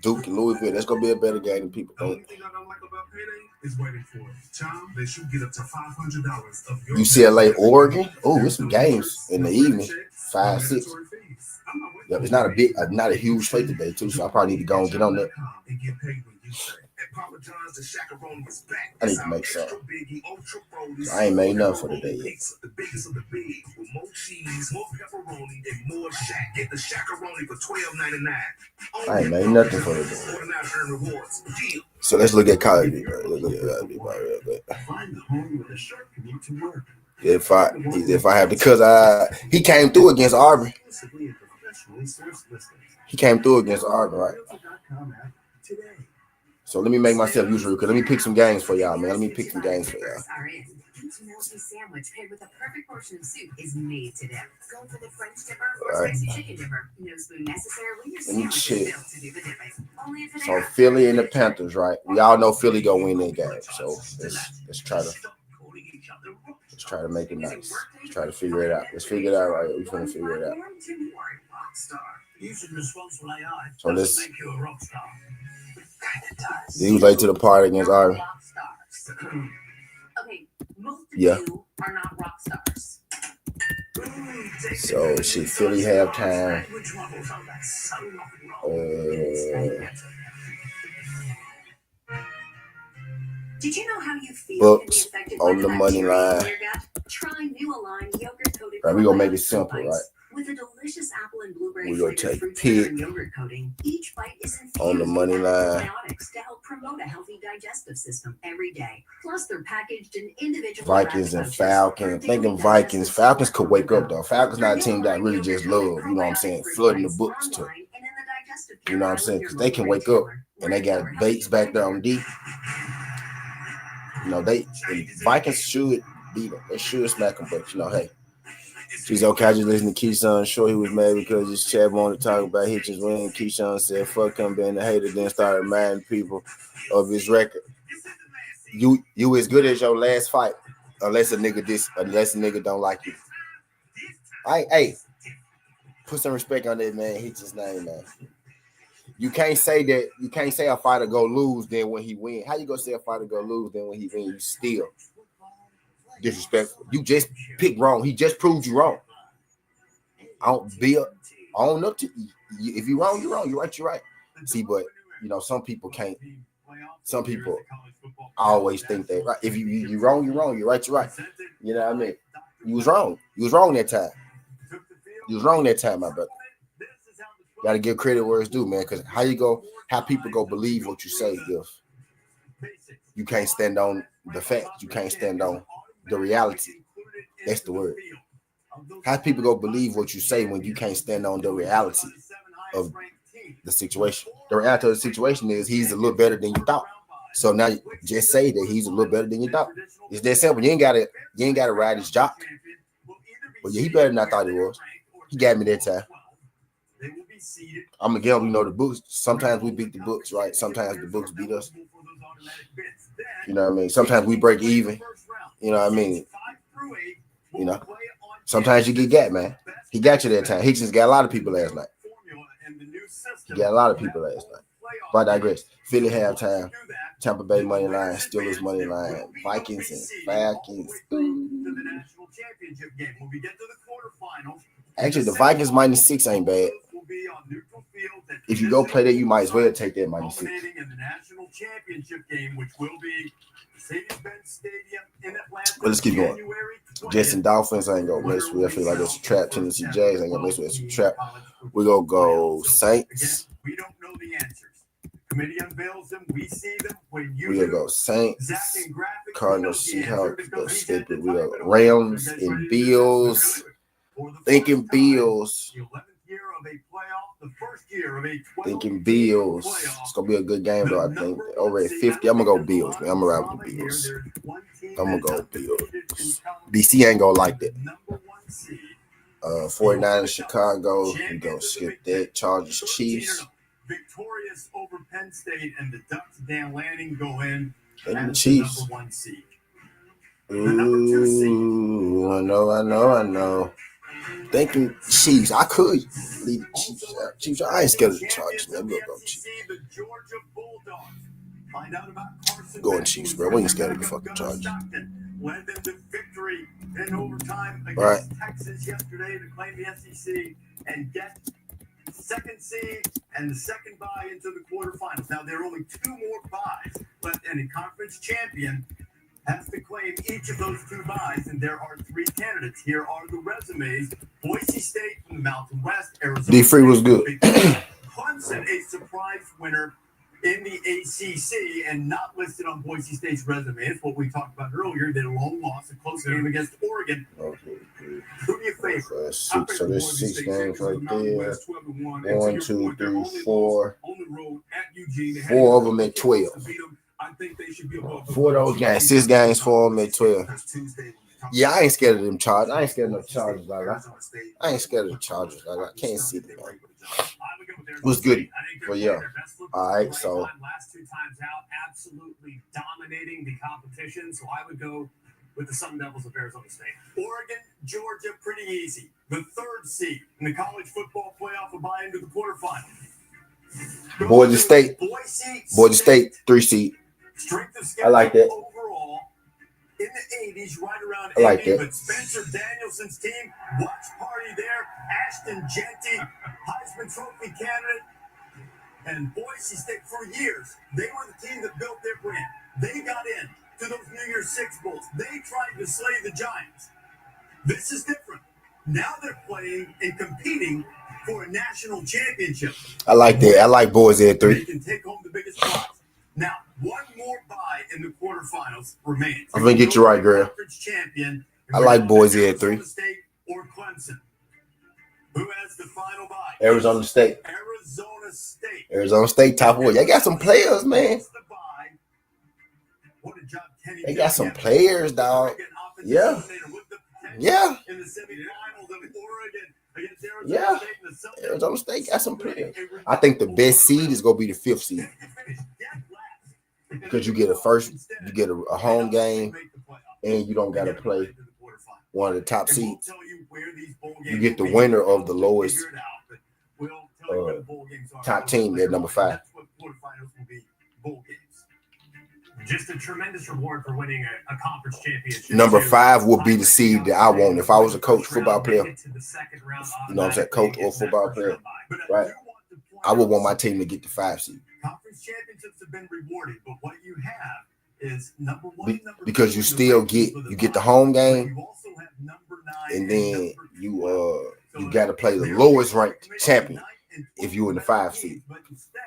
Duke and Louisville, that's gonna be a better game than people think. Is waiting for it. Tom, they should get up to $500 of your UCLA, Oregon. Oh, it's some games in the evening. 5, 6. Yep, it's not a huge slate today too, so I probably need to go and get on that. I need to make some. I ain't made nothing for today yet. I ain't made nothing for today. So let's look at college. If I have to, because he came through against Auburn. He came through against Auburn, right? So let me make myself usual, because let me pick some games for y'all, man. Let me pick some games for y'all. Healthy sandwich paired with a perfect portion of soup is made to dip. Go for the French dipper or spicy chicken dipper. No spoon necessary when your sandwich is built to do the dipping. Only if So Philly and the Panthers, right? We all know Philly gonna win that game. So let's try to make it nice. Let's try to figure it out. Let's figure it out right. We're gonna figure it out. So let's. He was late to the party against Auburn. Okay, most of you are not rock stars. So shit, Philly halftime. Did you know how you feel Bucks on the money line. Try new Align yogurt coated. Right, we gonna make it simple, right? With a delicious apple and blueberry We gonna take pick yogurt coating. Each bite is on the money line. To help promote a healthy digestive system every day. Plus, they're packaged in individual Vikings and Falcons. Thinking Vikings. Falcons could wake up though. Falcons not a team that really just love, you know what I'm saying, flooding the books too. You know what I'm saying? Because they can wake up and they got Bates back there on D. You know, Vikings should beat them. They should smack them, but you know, hey. She's okay. I just listened to Keyshawn. Sure, he was mad because his chat wanted to talk about Hitchens winning. Keyshawn said, "Fuck him being a hater." Then started reminding people of his record. You as good as your last fight, unless a nigga don't like you. Hey, put some respect on that man. Hitchens' name, man. You can't say that. You can't say a fighter go lose then when he win. How you gonna say a fighter go lose then when he win? You still disrespectful. You just picked wrong. He just proved you wrong. Own up to you. If you're wrong, you're wrong. You're right, you're right. See, but you know, some people can't. Some people always think that right. If you're wrong, you're wrong. You're right, you're right. You know what I mean? You was wrong. You was wrong that time. You was wrong that time, my brother. Got to give credit where it's due, man. Because how people go believe what you say if you can't stand on the facts, you can't stand on the reality. That's the word. How people go believe what you say when you can't stand on the reality of the situation? The reality of the situation is he's a little better than you thought. So now just say that he's a little better than you thought. It's that simple. You ain't gotta ride his jock. But yeah, he better than I thought he was. He got me that time. I'm again, we know the books. Sometimes we beat the books, right? Sometimes the books beat us. You know what I mean? Sometimes we break even. You know what I mean? You know, sometimes you get gat, man. He got you that time. Hitchens got a lot of people last night. He got a lot of people last night. But I digress. Philly halftime, Tampa Bay money line, Steelers money line, Vikings and Falcons. Actually, the Vikings -6 ain't bad. If you go play there, you might as well take that -6. In the national championship game, which will be Mercedes-Benz Stadium in Atlanta. But let's keep going. Jets and Dolphins ain't gonna mess with. I feel like it's a trap. Tennessee Jags ain't gonna mess with. It's a trap. We're gonna go Saints. We don't know the answers. Committee unveils them. We see them when you We're gonna go Saints, Cardinals, Seahawks. Go stupid. We go Rams and Bills. Thinking Bills. Thinking Bills. It's gonna be a good game though. I think over at 50. I'm gonna go Bills, man. I'm gonna ride with the Bills. I'm gonna go Bills. BC ain't gonna like that. 49ers, Chicago. We gonna skip that. Chargers, Chiefs. Victorious over Penn State, and the Ducks, Dan Lanning, go in And the as Chiefs. the number 1 seed. Ooh, I know. Thinking Chiefs. I could leave the Chiefs out. Chiefs. I ain't scared of the Chargers, man. We'll go Chiefs. The Georgia Bulldogs. Find out about Carson Going Wentz, Chiefs, bro. We ain't scared of the fucking Chargers. Led them to victory in overtime against Right. Texas yesterday to claim the SEC and get second seed and the second bye into the quarterfinals. Now there are only 2 more byes left, and a conference champion has to claim each of those 2 byes, and there are 3 candidates. Here are the resumes: Boise State from the Mountain West, Arizona. D3 was good. Clemson, a surprise winner in the ACC, and not listed on Boise State's resume. It's what we talked about earlier. Their lone loss, a close game against Oregon. Okay. Do me a favor. So there's 6 games right there. 1, 2, 3, 4. 4 of them at 12. I think they should be above 4 of those games. 6 games, 4 of them at 12. Yeah, I ain't scared of them Chargers. I ain't scared of no Chargers. Like I ain't scared of the Chargers. Like I can't see them. Like. Was good. Well, yeah. All right, so last 2 times out, absolutely dominating the competition. So I would go with the Sun Devils of Arizona State. Oregon, Georgia, pretty easy. The 3rd seed in the college football playoff will buy into the quarterfinals. Boise State, 3 seed. Strength of I schedule like that. overall in the 80s, right around I like 80. that. But Spencer Danielson's team, watch party there. Ashton Genty, Heisman Trophy candidate, and Boise State for years. They were the team that built their brand. They got in to those New Year's Six Bowls. They tried to slay the Giants. This is different. Now they're playing and competing for a national championship. I like that. I like Boise at 3. They can take home the biggest prize. Now, 1 more bye in the quarterfinals remains. I'm gonna get you right, girl. Champion, I like Boise at 3. State or Clemson. Who has the final bye? Arizona State. Arizona State. Arizona State top 4. They got some players, man. What a job Kenny They got some players, dog. Yeah. Yeah. In the semifinals of Oregon against Arizona Yeah. State in the Southern Arizona State got some players. I think the best seed is gonna be the 5th seed because you get a home game, and you don't gotta play one of the top seeds. You get the winner of the lowest top team at number 5. Just a tremendous reward for winning a conference championship. Number 5 would be the seed that I want if I was a coach, football player. You know what I'm saying, coach or football player, right? I would want my team to get the 5 seed. Conference championships have been rewarded, but what you have is number 1, because you still get the home game, and then you got to play the lowest ranked champion if you're in the 5 seed. But instead,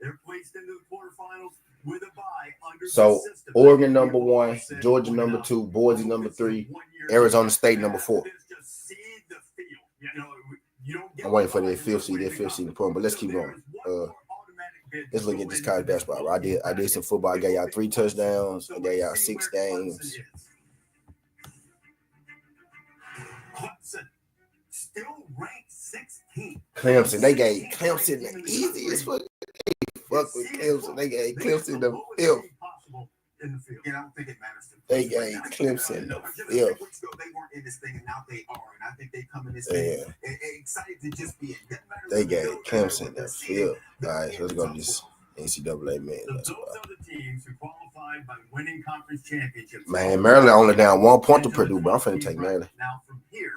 they're placed into the quarterfinals with a bye under So the system. Oregon number 1, Georgia number 2, Boise number 3, Arizona State number 4. I'm waiting for that 5th seed, to put on, but let's keep going. Let's look at this college basketball. I did some football. I gave y'all 3 touchdowns. I gave y'all 6 games. Clemson still ranked 16th. Clemson, they gave Clemson the easiest fuck. Fuck with Clemson. They gave Clemson the 5th. in the field. Yeah, I don't think it matters. They gave Clemson the field. Weeks ago, they weren't in this thing, and now they are. And I think they come in this thing excited to just be in. They gave Clemson the field. All right, let's go to this NCAA man. Those are the teams who qualified by winning conference championships. Man, Maryland only down 1 point to Purdue, but I'm finna take Maryland. Now from here,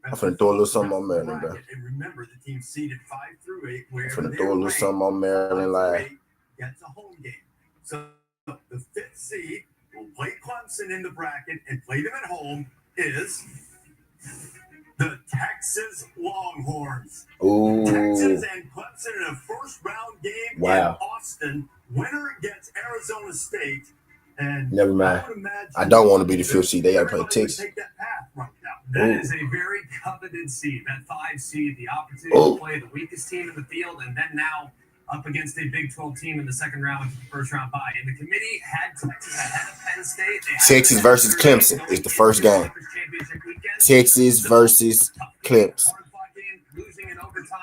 I'm finna throw a little something on Maryland, bro. And remember, the team seeded 5 through 8. I'm finna throw a little something on Maryland live. Gets a home game. So the 5th seed will play Clemson in the bracket and play them at home is the Texas Longhorns. Ooh. Texas and Clemson in a first-round game in Austin. Winner gets Arizona State. And never mind. I don't want to be the 5th seed. They got to play Texas. Take that path right now. That is a very coveted seed. That 5 seed, the opportunity to play the weakest team in the field, and then now up against a Big 12 team in the second round, the first round bye. And the committee had Texas ahead of Penn State. Texas versus Clemson is the first game. Texas versus Clemson. Losing in overtime,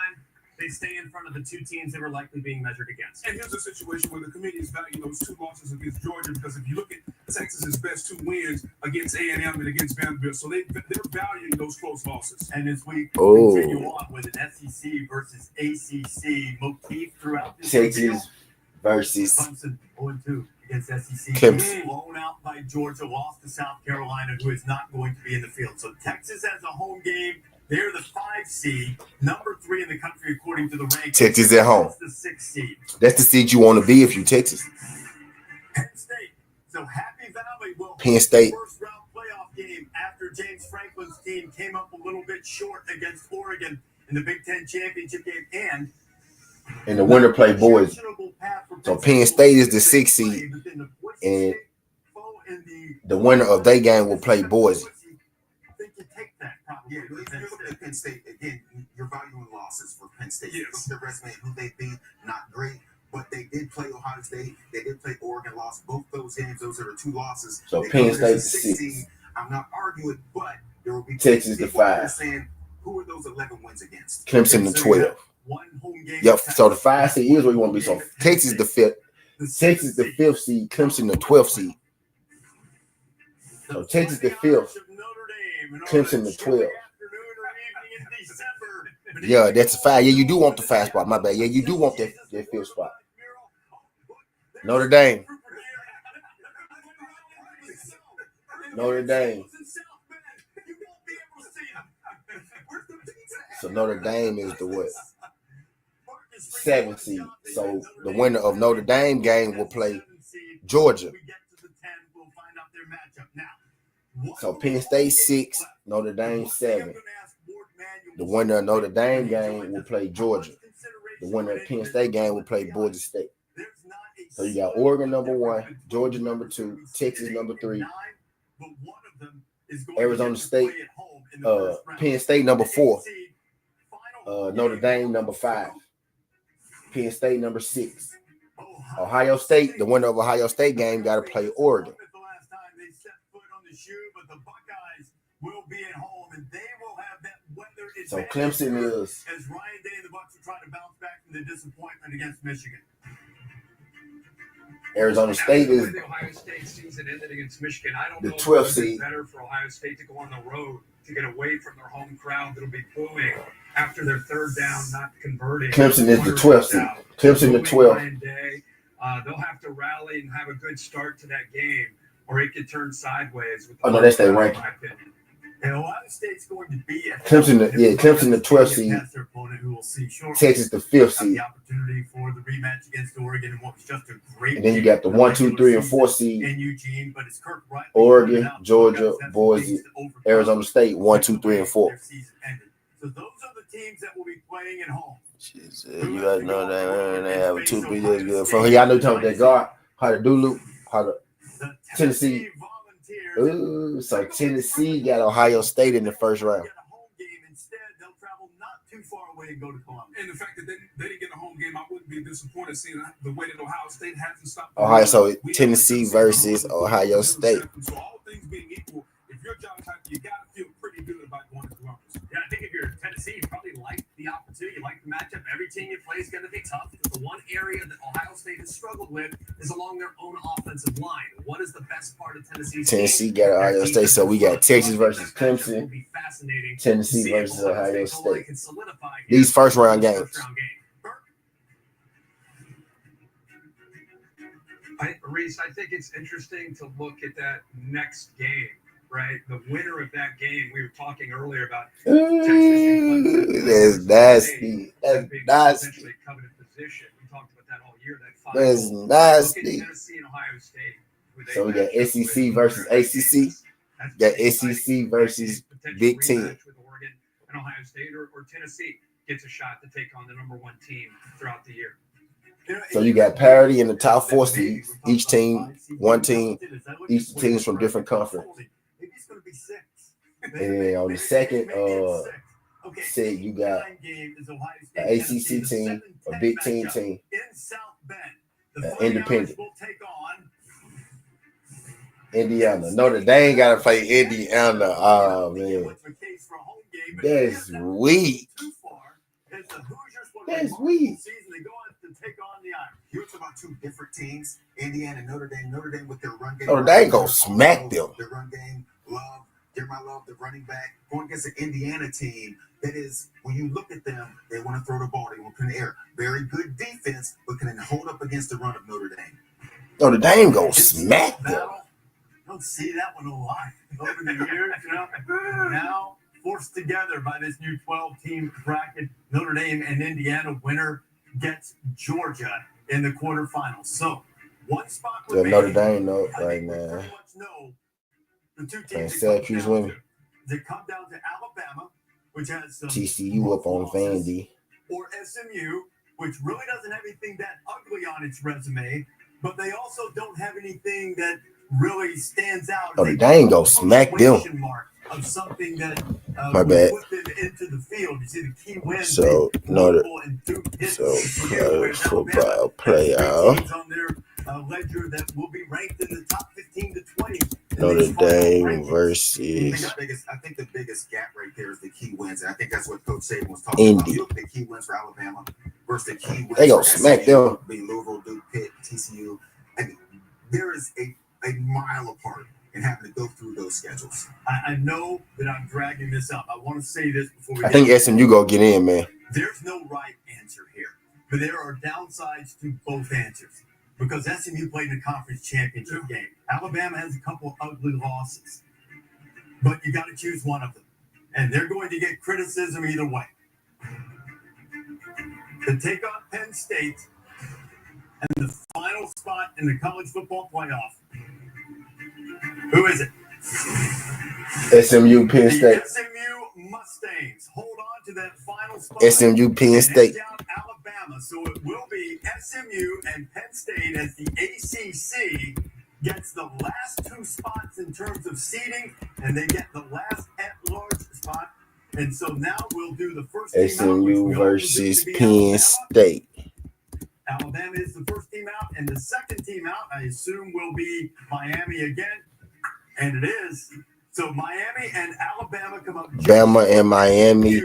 they stay in front of the 2 teams they were likely being measured against. And here's a situation where the committee is valuing those 2 losses against Georgia, because if you look at Texas's best 2 wins against A&M and against Vanderbilt, so they're valuing those close losses. And as we continue on with an SEC versus ACC motif throughout this Texas versus Clemson 0-2 against SEC. Clemson. Blown out by Georgia, lost to South Carolina, who is not going to be in the field. So Texas has a home game. They're the 5 seed, number 3 in the country according to the rankings. Texas at home. That's the 6th seed. That's the seed you want to be if you Texas. Penn State. So Happy Valley will Penn State. First round playoff game after James Franklin's team came up a little bit short against Oregon in the Big Ten championship game, and the winner play Boise. So Penn State is the 6th seed, and the winner of their game will play Boise. Yeah, if you're looking at Penn State, again, you're valuing losses for Penn State. You look at their resume and who they beat, not great, but they did play Ohio State. They did play Oregon, lost both those games. Those are the 2 losses. So they Penn State is 6. I'm not arguing, but there will be Texas the 5. Saying, who are those 11 wins against? Clemson the 12. Yep. So the 5 seed is where you want to be. So Texas the 5th. Texas the 5th seed. Clemson the 12th seed. So Texas the 5th. Clemson the 12th. Yeah, that's a 5. Yeah, you do want the 5 spot. My bad. Yeah, you do want that 5th spot. Notre Dame. Notre Dame. So Notre Dame is the what? 7th seed. So the winner of Notre Dame game will play Georgia. So Penn State 6, Notre Dame 7. The winner of Notre Dame game will play Georgia. The winner of Penn State game will play Boise State. So you got Oregon number 1, Georgia number 2, Texas number 3, Arizona State, Penn State number 4, Notre Dame number 5, Penn State number 6. Ohio State, the winner of Ohio State game got to play Oregon. Will be at home, and they will have that weather advantage. So Clemson is as Ryan Day and the Bucs are trying to bounce back from the disappointment against Michigan. Arizona State is the Ohio State season ended against Michigan. I don't the know 12th if seed. It's better for Ohio State to go on the road to get away from their home crowd that'll be booing after their 3rd down, not converting. Clemson is the 12th seed. Clemson the 12th. Ryan Day, they'll have to rally and have a good start to that game, or it could turn sideways. With that's their ranking. And Ohio State's going to be at Clemson the 12th seed. Texas the 5th seed. The opportunity for the rematch against Oregon and what was just a great. And then you got the 1, 2, 3, and 4 seed. In Eugene, but it's Kirk Wright. Oregon, Georgia, Boise, Arizona State, 1, 2, 3, and 4. So those are the teams that will be playing at home. You guys know that they have a 2-3 days good. From here, y'all know talking about that guard, how to do loop, how to Tennessee. Ooh, so Tennessee got Ohio State in the first round. Instead, they'll travel not too far away and go to Columbus. And the fact that they didn't get a home game, I wouldn't be disappointed seeing the way that Ohio State hasn't stopped. Ohio, so Tennessee versus Ohio State. So all things being equal, if you're John Type, you got to feel pretty good about going to Columbus. Yeah, I think if you're Tennessee, you probably like the opportunity, you like the matchup. Every team you play is going to be tough. But the one area that Ohio State has struggled with is along their own offensive line. What is the best part of Tennessee's Tennessee team? got Ohio State, so we got Texas versus That matchup Clemson, will be fascinating to Tennessee see if versus Ohio State's O-line State. can solidify These first round this games. first-round game. Reese, I think it's interesting to look at that next game, right? The winner of that game, we were talking earlier about Texas and Clemson. That's nasty. That's being nasty. potentially a coveted position. We talked about that all year. That That's final. Look nasty. at Tennessee and Ohio State. who they So we got match up SEC with. versus ACC. That's Got pretty SEC exciting. versus Potential Big Ten. rematch with Oregon and Ohio State, or Tennessee gets a shot to take on the number one team throughout the year. So you got parity in the top four seeds. Each team, one team, each team's from different conference. Maybe it's going to be 6. And then on the second set, you got an ACC team, a Big Ten team, in South Bend. an The independent. will take on Indiana. Notre Dame got to play Indiana. Oh, man. That's weak. That's weak. You're talking about two different teams, Indiana and Notre Dame. Notre Dame with their run game. Notre Dame gonna smack them. Their run game, Jeremiah Love, the running back, going against an Indiana team that is, when you look at them, they want to throw the ball, they want to put in the air. Very good defense, but can hold up against the run of Notre Dame. Notre Dame gonna smack them. Don't see that one a lot over the years. Now forced together by this new 12-team bracket, Notre Dame and Indiana winner gets Georgia in the quarterfinals. So one spot Yeah, remaining. Notre Dame though, I right think we now. pretty much know the two And teams it comes Syracuse down winning. to. Does it come down to Alabama, which has some TCU up on losses, Vandy. or SMU, which really doesn't have anything that ugly on its resume, but they also don't have anything that really stands out. Notre Dame gonna smack them. Mark of something that My bad. put them into the field. You see the key wins. So Notre So college football playoff. on their ledger that will be ranked in the top 15 to 20. Notre Dame versus I think the biggest gap right there is the key wins. And I think that's what Coach Saban was talking about. Indy. You look at the key wins for Alabama versus the key wins They gonna for smack SMU, them. being Louisville, Duke, Pitt, TCU. And there is a mile apart in having to go through those schedules. I know that I'm dragging this up. I want to say this before we I think SMU go get in, man. There's no right answer here, but there are downsides to both answers because SMU played in a conference championship game. Alabama has a couple ugly losses, but you got to choose one of them, and they're going to get criticism either way. To take on Penn State and the final spot in the college football playoff, who is it? SMU Penn The State. SMU Mustangs hold on to that final spot. SMU Penn State. Down Alabama, so it will be SMU and Penn State as the ACC gets the last 2 spots in terms of seeding, and they get the last at-large spot. And so now we'll do the first team out, which SMU we all versus believe to be Penn Alabama. State. Alabama is the first team out, and the second team out, I assume, will be Miami again, and it is. So Miami and Alabama come up. Bama and Miami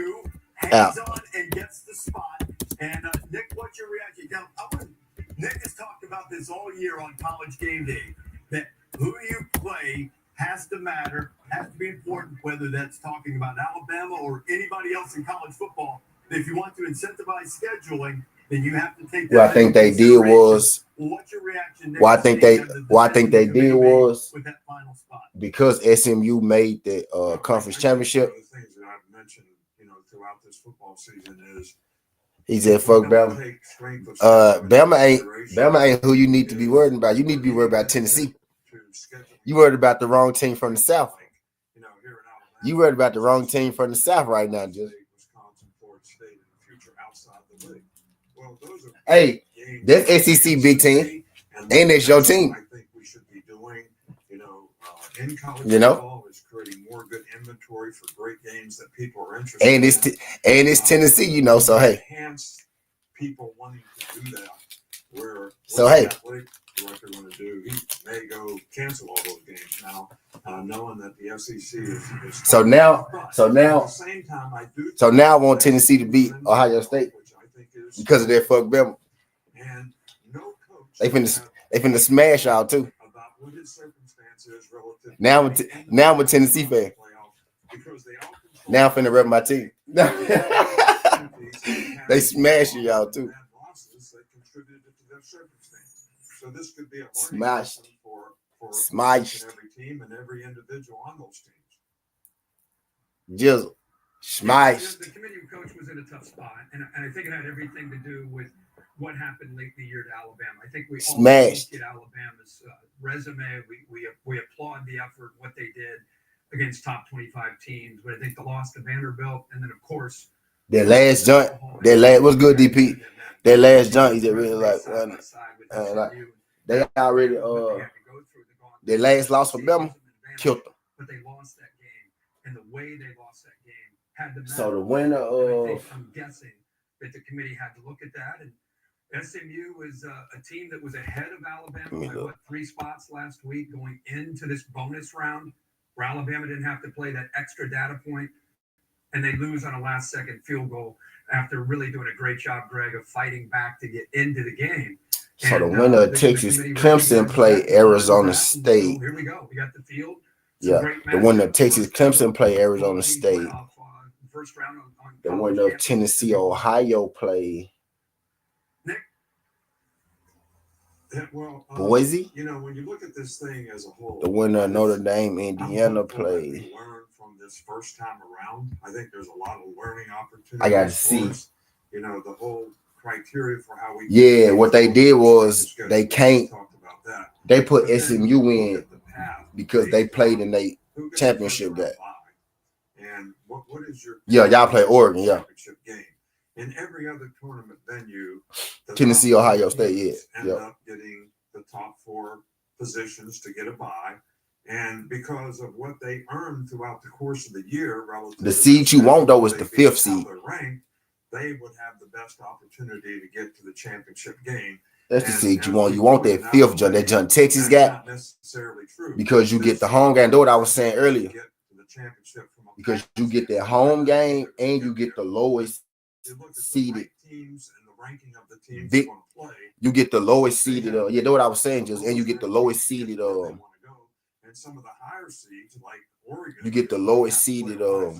hangs on and gets the spot. And Nick, what's your reaction? Now, Nick has talked about this all year on College Game Day. That who you play has to matter, has to be important. Whether that's talking about Alabama or anybody else in college football. If you want to incentivize scheduling, then you have to take that. What I think they did was. What's your reaction? Nick, What I think they did was with that final spot. because SMU made the conference championship. One of the things that I've mentioned, throughout this football season is He said, "Fuck Bama." Bama ain't who you need to be worried about. You need to be worried about Tennessee. You worried about the wrong team from the South. You worried about the wrong team from the South right now, just. Hey, that's SEC Big Ten, and it's your team. I think we should be doing, in college You football is creating more good inventory for great games that people are interested And in. it's Tennessee, so hey. Enhance people wanting to do that. Where So, hey. athletic director going to do? He may go cancel all those games now knowing that the SEC is So now, at the same time, I do. So now I want Tennessee to beat Ohio State which I think is because of that fuck Bama. And no coach. They finna smash y'all too. About what his circumstances relative. Now I'm a Tennessee fan. Because they all now I'm finna rep my team. They smashing y'all too. Losses that contributed to their circumstance. So this could be a Smash. for Smashed. every team and every individual on those teams. Jizzle. Smashed. The committee coach was in a tough spot, and I think it had everything to do with what happened late in the year to Alabama. I think we all Smashed. look at Alabama's resume. We applaud the effort, what they did against top 25 teams. But I think the loss to Vanderbilt, and then of course that last joint. What's good, DP? That last joint, is it really like they already their last loss for Bama killed them. But they lost that game, and the way they lost that game had the So the winner of I'm guessing that the committee had to look at that, and SMU was a team that was ahead of Alabama by 3 spots last week going into this bonus round, where Alabama didn't have to play that extra data point, and they lose on a last-second field goal after really doing a great job, Greg, of fighting back to get into the game. So the winner of Texas Clemson play Arizona State. Here we go. We got the field. Yeah, the winner of Texas Clemson play Arizona State. First round on the winner of Tennessee Ohio play Boise. You know, when you look at this thing as a whole, the winner of Notre Dame Indiana play. Learn from this first time around. I think there's a lot of learning opportunities. I got to see. You know, the whole criteria for how we. Yeah, what they did was they can't. They put SMU in because they played in the championship game. And what is your y'all play Oregon, championship game? In every other tournament venue, Tennessee, Ohio State, end up getting the top 4 positions to get a bye. And because of what they earned throughout the course of the year, relative the seed you want though is the 5th seed. They would have the best opportunity to get to the championship game. That's the seed you want. You want that 5th jump that John Texas got. Not necessarily true. Because you get the home game. That's what I was saying earlier. Because you get that home game and you get the lowest seeded teams and the ranking of the teams you get the lowest seeded that's what I was saying, just and you get the lowest seeded and some of the higher seeds like Oregon, you get the lowest seeded or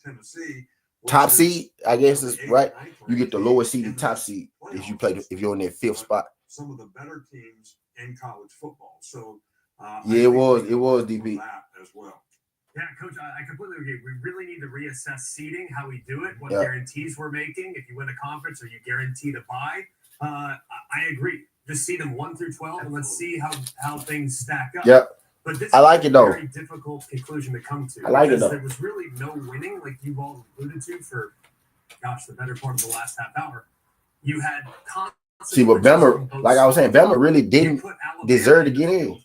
Tennessee, top seed, I guess is right. You get the lowest seeded top seed if you're in that 5th spot. Some of the better teams in college football. So it was DP as well. Yeah, Coach, I completely agree. We really need to reassess seeding, how we do it, what guarantees we're making. If you win a conference, are you guaranteed a bye? I agree. Just seed them 1 through 12, and let's see how things stack up. Yep. But this I like is it though. A very difficult conclusion to come to. I like it though. There was really no winning, like you've all alluded to, for the better part of the last half hour. You had see, but Bama, like I was saying, Bama really didn't deserve to get in.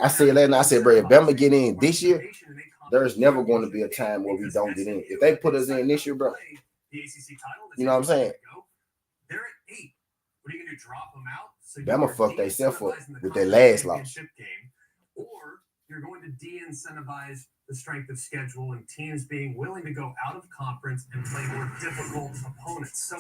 I said last night, I said, bro, if Bama get in this year, there's never going to be a time where we don't get in. If they put us in this year, bro, you know what I'm saying? They're at 8. What are you going to drop them out? So Bama fucked themselves up with their last loss. Or you're going to de-incentivize the strength of schedule and teams being willing to go out of conference and play more difficult opponents. So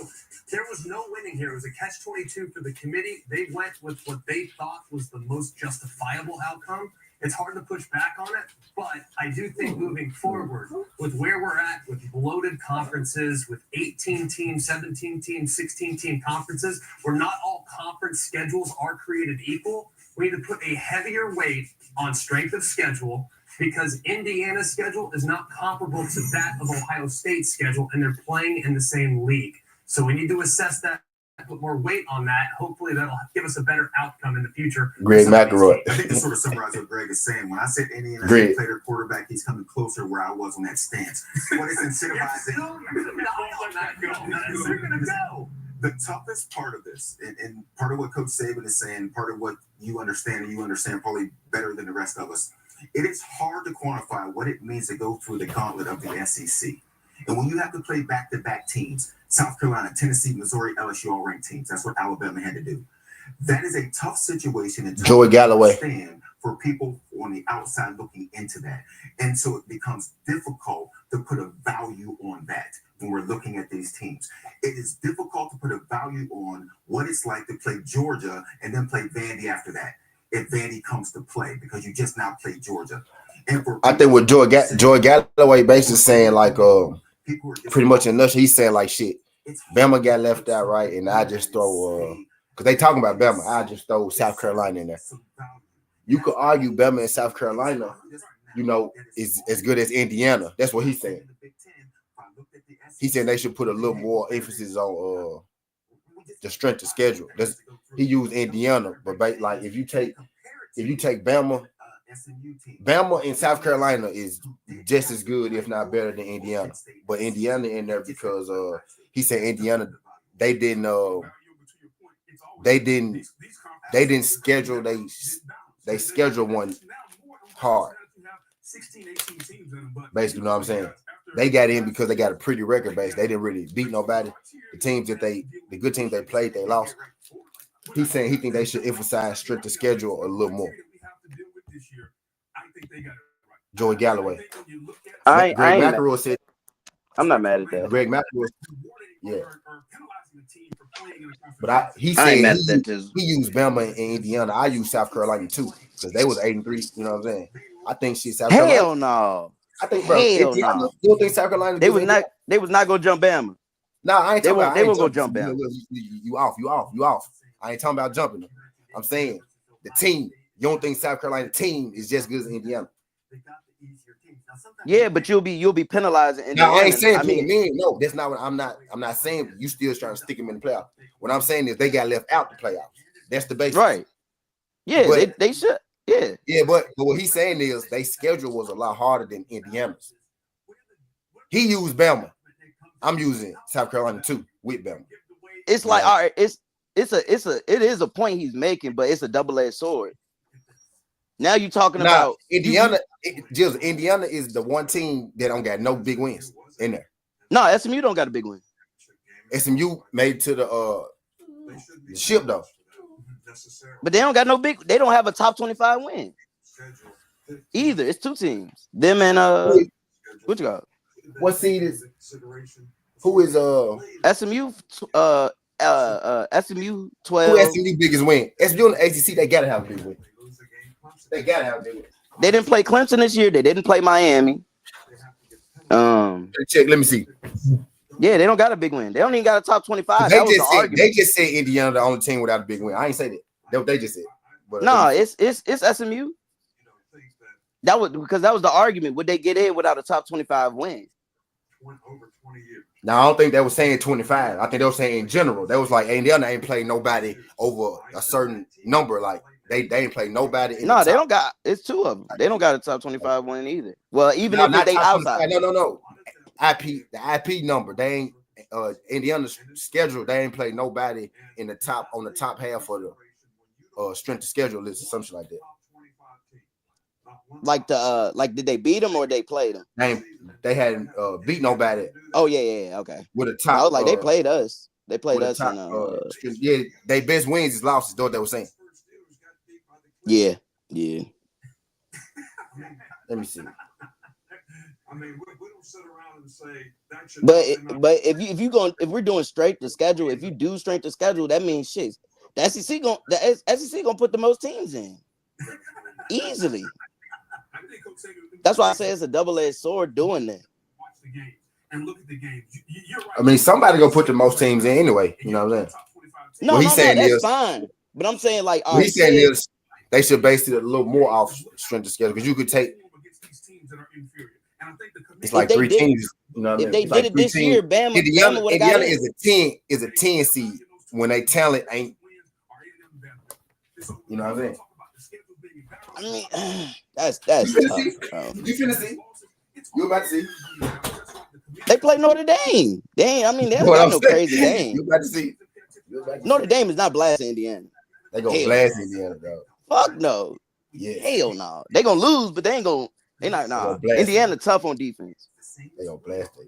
there was no winning here. It was a catch-22 for the committee. They went with what they thought was the most justifiable outcome. It's hard to push back on it, but I do think moving forward with where we're at with bloated conferences, with 18 teams, 17 teams, 16-team conferences, where not all conference schedules are created equal, we need to put a heavier weight on strength of schedule because Indiana's schedule is not comparable to that of Ohio State's schedule, and they're playing in the same league. So we need to assess that, put more weight on that. Hopefully that'll give us a better outcome in the future. Greg McElroy. I think to sort of summarize what Greg is saying, when I said Indiana played their quarterback, he's coming closer where I was on that stance. What is incentivizing? You're going to go. The toughest part of this, and part of what Coach Saban is saying, part of what you understand, and you understand probably better than the rest of us, it is hard to quantify what it means to go through the gauntlet of the SEC. And when you have to play back-to-back teams, South Carolina, Tennessee, Missouri, LSU, all ranked teams, that's what Alabama had to do. That is a tough situation. And Joey Galloway. For people on the outside looking into that. And so it becomes difficult to put a value on that when we're looking at these teams. It is difficult to put a value on what it's like to play Georgia and then play Vandy after that, if Vandy comes to play, because you just now played Georgia. And for I think what Joy Galloway basically saying, like, pretty much in a nutshell, he's saying like, shit, Bama got left out, right? And I just throw, because they talking about Bama, I just throw South Carolina in there. You could argue Bama and South Carolina, you know, is as good as Indiana. That's what he's saying. He said they should put a little more emphasis on the strength of schedule. He used Indiana, but like if you take Bama and South Carolina is just as good, if not better, than Indiana. But Indiana in there because he said Indiana they didn't schedule they scheduled one hard. Basically, you know what I'm saying? They got in because they got a pretty record base. They didn't really beat nobody. The good teams they played, they lost. He's saying he think they should emphasize strength of schedule a little more. Joey Galloway. Greg McElroy said. I'm not mad at that. Greg McElroy, yeah. But he said he used Bama and Indiana. I use South Carolina too because they was 8-3. You know what I'm saying? I think she's South Carolina. Hell no. I think, bro, Indiana, no. You don't think South Carolina? They was not gonna jump Bama. No, I ain't talking about. They won't go jump Bama. You off. I ain't talking about jumping them. I'm saying the team. You don't think South Carolina team is just good as Indiana? Yeah, but you'll be penalizing. No, I ain't saying no. That's not what I'm not saying. You still trying to stick them in the playoffs. What I'm saying is they got left out the playoffs. That's the basis. Right. Yeah, but, they should. Yeah. Yeah, but what he's saying is their schedule was a lot harder than Indiana's. He used Bama. I'm using South Carolina too with Bama. It's like, all right, it is a point he's making, but it's a double-edged sword. Now you're talking about Indiana. Indiana is the one team that don't got no big wins in there. No, SMU don't got a big win. SMU made to the ship though. But they don't got no big. They don't have a top 25 win either. It's two teams. Them and what you got? What seed is? Who is SMU? SMU 12. Who SMU biggest win? SMU in the ACC. They gotta have a big win. They gotta have a big win. They didn't play Clemson this year. They didn't play Miami. Check. Let me see. Yeah, they don't got a big win. They don't even got a top 25. They just said Indiana the only team without a big win. I ain't say that. That's what they just said. But no, it's SMU. That was because that was the argument. Would they get in without a top 25 win? Now I don't think they were saying 25. I think they were saying in general. They was like Indiana ain't played nobody over a certain number. Like they ain't played nobody. No, they don't got. It's two of them. They don't got a top 25 win either. Well, even if they outside. No. The IP number. They ain't Indiana's schedule. They ain't played nobody on the top half of the strength of schedule list or something like that. Like did they beat them or they played them? They hadn't beat nobody. Oh yeah, okay. With a top, I was like they played us. They played us. Top, yeah, they best wins is losses. That's what they were saying. Yeah. Let me see. I mean, we don't sit around and say that should. But if we're doing straight to schedule, if you do straight to schedule, that means shit. The SEC gonna put the most teams in easily. That's why I say it's a double-edged sword doing that. Watch the game and look at the games. You're right. I mean, somebody gonna put the most teams in anyway. You know what I'm saying? No, that's fine. But I'm saying like, what he's saying is they should base it a little more off strength of schedule because you could take. It's like three teams. You know what I mean? If they did it this year, Bama Indiana is a 10 seed when they talent ain't. You know what I'm saying? I mean, that's tough. You finna see? You about to see? They play Notre Dame. They don't got no crazy game. You about to see? Notre Dame is not blasting Indiana. They gonna blast Indiana, though. Fuck no. Yeah. Hell no. They gonna lose, but they ain't gonna. They not. Nah. Indiana tough on defense. They gonna blast it.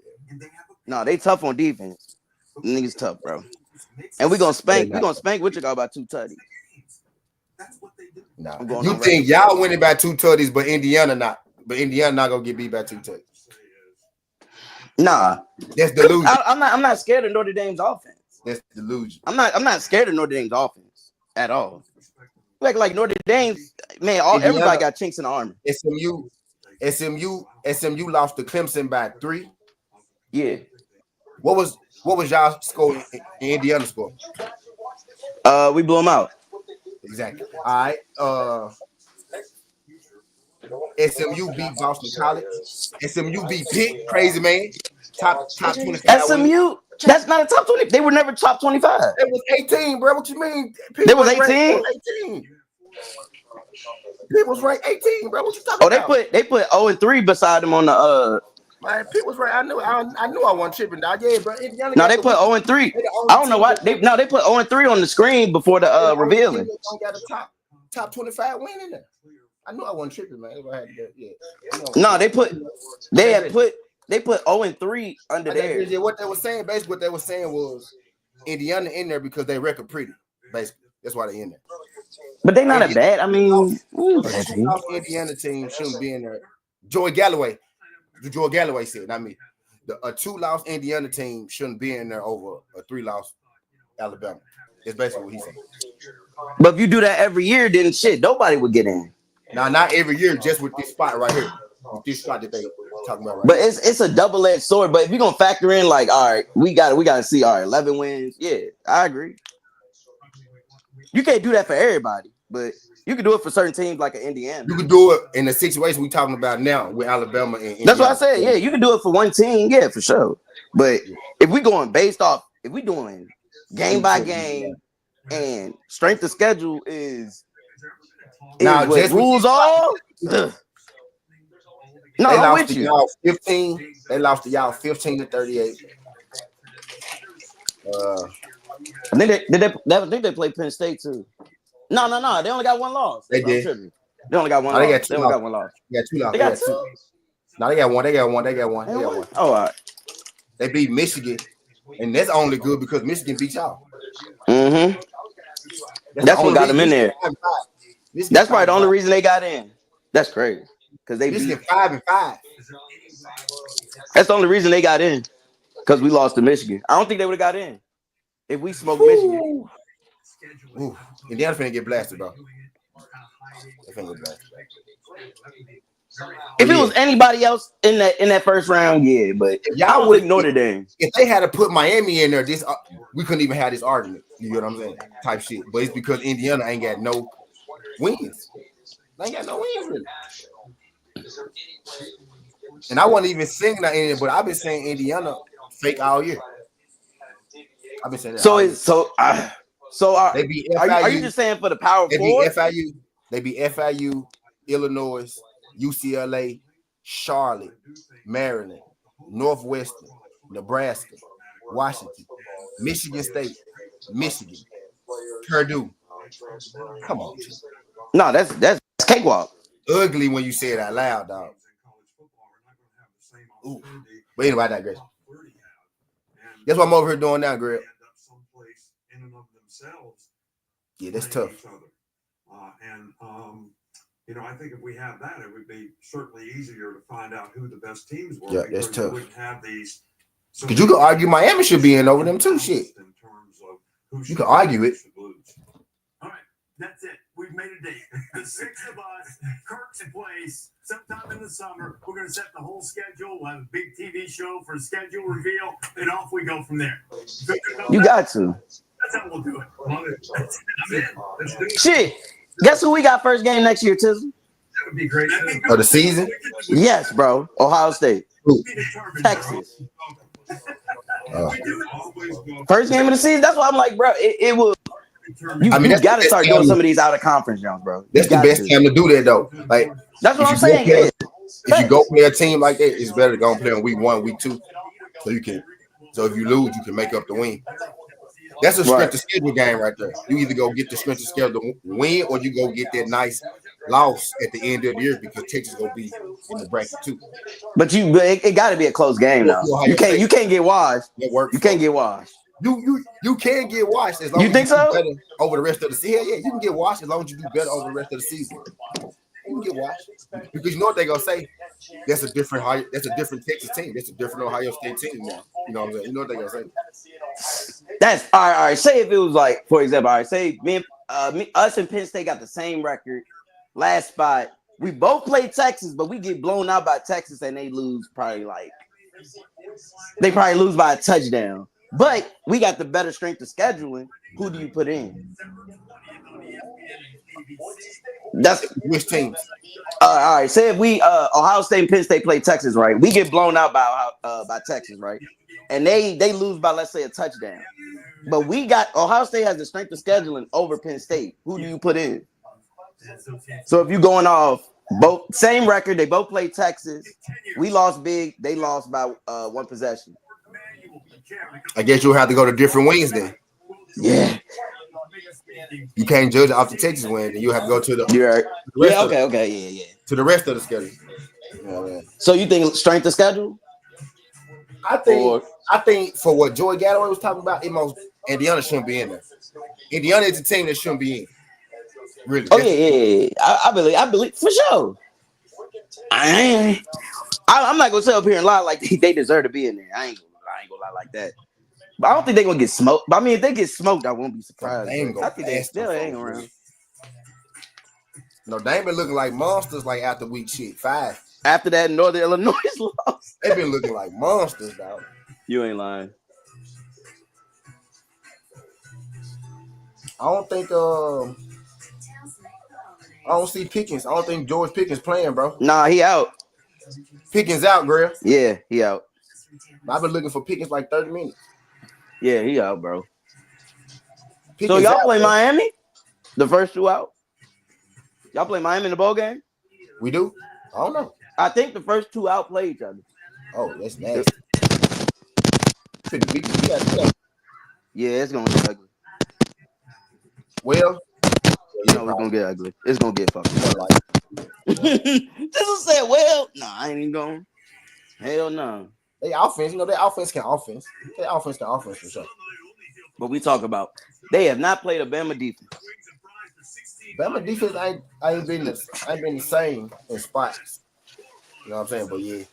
No, they tough on defense. Niggas tough, bro. And we gonna spank. We gonna spank Wichita by 2 tutties. Nah. I'm going You on think record. y'all winning by 2 tutties, but Indiana not. But Indiana not gonna get beat by 2 tutties. Nah, That's delusion. I'm not scared of Notre Dame's offense. That's delusion. I'm not scared of Notre Dame's offense at all. Like Notre Dame's man, everybody got chinks in the armor. SMU lost to Clemson by 3. Yeah. What was y'all score in Indiana score? We blew them out. Exactly. All right. SMU beat Boston College. SMU beat Pitt. Crazy man. Top 25. SMU. That's not a top 20. They were never top 25. It was 18, bro. What you mean? Pitt They was 18. 18. Pitt was ranked 18, bro. What you talking about? They put 0-3 beside them on the Man, Pitt was right. I knew I wasn't tripping, dog. Yeah, bro. No, they put 0-3. I don't know why. They put 0-3 on the screen before the revealing. Don't got a top 25 win in there. I knew I wasn't tripping, man. No, they put 0-3 under there. What they were saying, basically, what they were saying was Indiana in there because they record pretty. Basically, that's why they in there. But they not that bad. I mean, the Indiana team shouldn't be in there. Joy Galloway said, not me. A 2-loss Indiana team shouldn't be in there over a 3-loss Alabama. That's basically what he said. But if you do that every year, then shit, nobody would get in. Now, not every year, just with this spot right here. With this spot that they talking about right But it's a double-edged sword. But if you're gonna factor in, like, all right, we gotta see, all right, 11 wins. Yeah, I agree. You can't do that for everybody, but you can do it for certain teams like an Indiana. You can do it in the situation we're talking about now with Alabama and Indiana. That's what I said. Yeah, you can do it for one team. Yeah, for sure. But if we going based off, if we doing game by game and strength of schedule is now what just rules all. No, they I'm lost with to you. y'all 15. They lost to y'all 15-38. I think they played Penn State too. No. They only got one loss. They did. They only got one loss. They only got one loss. Yeah, 2 losses. They got two. No, they got one. They got one. Oh, all right. They beat Michigan, and that's only good because Michigan beat y'all. Mm-hmm. That's what got them in there. That's probably the only reason they got in. That's crazy because they beat 5-5. That's the only reason they got in because we lost to Michigan. I don't think they would have got in if we smoked Michigan. Ooh. Indiana finna get blasted, bro. They finna get blasted. If it was anybody else in that first round, yeah, but y'all would ignore the game. If they had to put Miami in there, we couldn't even have this argument. You know what I'm saying? Type shit. But it's because Indiana ain't got no wins. They ain't got no wins really. And I wasn't even saying that in it, but I've been saying Indiana fake all year. I've been saying that. They beat FIU. Are you just saying for the power forward? They beat FIU, Illinois, UCLA, Charlotte, Maryland, Northwestern, Nebraska, Washington, Michigan State, Michigan, Purdue. Come on. No, that's cakewalk. Ugly when you say it out loud, dog. Ooh. But anyway, I digress. That's what I'm over here doing now, Greg. Yeah, that's tough. I think if we have that, it would be certainly easier to find out who the best teams were. Yeah, that's tough. Wouldn't have these. Because you could argue Miami should be in over them too. Shit. You can argue it. All right, that's it. We've made a date. The 6 of us, Kirk's place, sometime in the summer. We're going to set the whole schedule. We'll have a big TV show for schedule reveal, and off we go from there. You got to. That's how we'll do it. Shit. Guess who we got first game next year, Tizzle? That would be great. Of the season? Yes, bro. Ohio State. Texas. First game of the season. That's why I'm like, bro, it will. You got to start doing some of these out of conference rounds, bro. That's the best time to do that, though. Like that's what I'm saying. If you go play a team like that, it's better to go and play on week 1, week 2, so if you lose, you can make up the win. That's a strength of schedule game right there. You either go get the strength of schedule to win, or you go get that nice loss at the end of the year because Texas gonna be in the bracket too. But it got to be a close game now. You can't get washed. You can't get washed. You can get washed as long You as think you do so? better over the rest of the season. Yeah, you can get washed as long as you do better over the rest of the season. You can get washed because you know what they're gonna say. That's a different Texas team. That's a different Ohio State team now. You know what I'm saying? You know what they're gonna say. That's all right. All right. Say if it was like, for example, all right. Say us and Penn State got the same record, last spot. We both play Texas, but we get blown out by Texas, and they lose probably by a touchdown. But we got the better strength of scheduling. Who do you put in? That's Which teams? all right. Say if we Ohio State and Penn State play Texas, right? We get blown out by Texas, right? And they lose by, let's say, a touchdown. But we got Ohio State has the strength of scheduling over Penn State. Who do you put in? So if you're going off both same record, they both play Texas. We lost big. They lost by one possession. I guess you'll have to go to different wings then. Yeah. You can't judge off the Texas win. You have to go to the. You're right. The rest Okay. To the rest of the schedule. Yeah. So you think strength of schedule? I think for what Joey Galloway was talking about, Indiana shouldn't be in there. Indiana is a team that shouldn't be in. Really? Oh yeah. I believe for sure. I'm not gonna sit up here and lie like they deserve to be in there. I ain't gonna lie like that. But I don't think they're gonna get smoked. But I mean, if they get smoked, I won't be surprised. I think they still hang around. No, they ain't been looking like monsters like after week 5. After that Northern Illinois loss, they've been looking like monsters, dog. You ain't lying. I don't think I don't see Pickens. I don't think George Pickens playing, bro. Nah, he out. Pickens out, girl. Yeah, he out. I've been looking for Pickens like 30 minutes. Yeah, he out, bro. Pickens so y'all out, play bro. Miami? The first two out? Y'all play Miami in the bowl game? We do? I don't know. I think the first two out play each other. Oh, that's nasty. Yeah, it's gonna get ugly. Well, you know it's gonna get ugly. It's gonna get fucking ugly. Just said, well, nah, I ain't even going. Hell no. They offense, their offense can offense. Their offense can offense for sure. But we talk about they have not played a Bama defense. Bama defense ain't been the same in spots. You know what I'm saying? But yeah.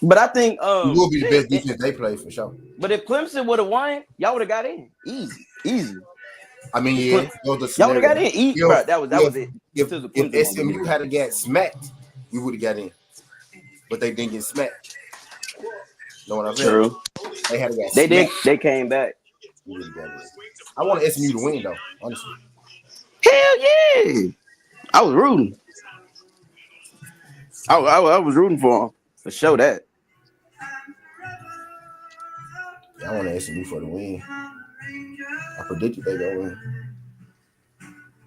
But I think it will be the best defense they play for sure. But if Clemson would have won, y'all would have got in. Easy. I mean, yeah, y'all would have got in. Easy, bro. That was it. If SMU had to get smacked, we would have got in. But they didn't get smacked. Know what I'm saying? True. They had to get smacked. They came back. I want SMU to win though, honestly. Hell yeah. I was rooting. I was rooting for them to show that. Yeah, I want SMU for the win. I predicted they gonna win.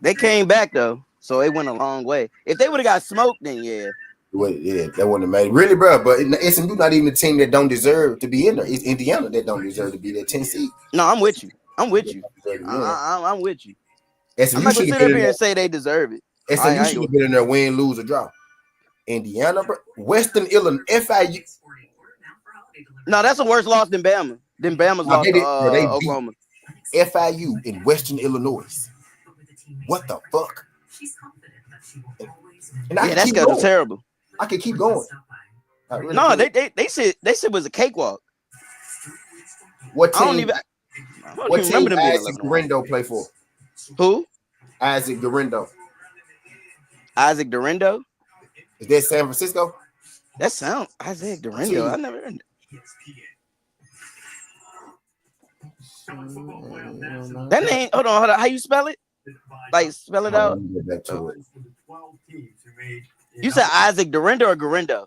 They came back though, so it went a long way. If they would have got smoked, then yeah. Yeah, that wouldn't have made it. Really, bro. But SMU not even a team that don't deserve to be in there. It's Indiana that don't deserve to be there. 10 seed. No, I'm with you. I'm with you. I'm with you. SMU I'm not gonna sit up here and say they deserve it. SMU should have been in there, win, lose, or draw. Indiana, bro. Western Illinois, FIU. No, that's a worse loss than Bama. Bama's lost to Oklahoma. FIU in Western Illinois. What the fuck? Yeah, that schedule's terrible. I could keep going. Really no, they said it was a cakewalk. What team? I don't even remember them. Isaac Dorindo play for? Who? Isaac Dorindo. Isaac Dorindo? Is that San Francisco? That sounds Isaac Dorindo. I never heard it. That name. Hold on. How you spell it? Like spell it out. You said Isaac Dorindo or Garindo?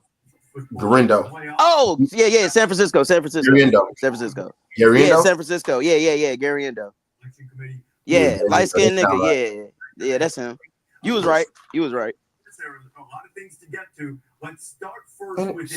Garindo. Oh, yeah. San Francisco. Garindo. San Francisco. Garindo? Yeah, San Francisco. Yeah. Garindo. Yeah, light skinned nigga. Yeah, that's him. You was right. There are a lot of things to get to. Let's start first with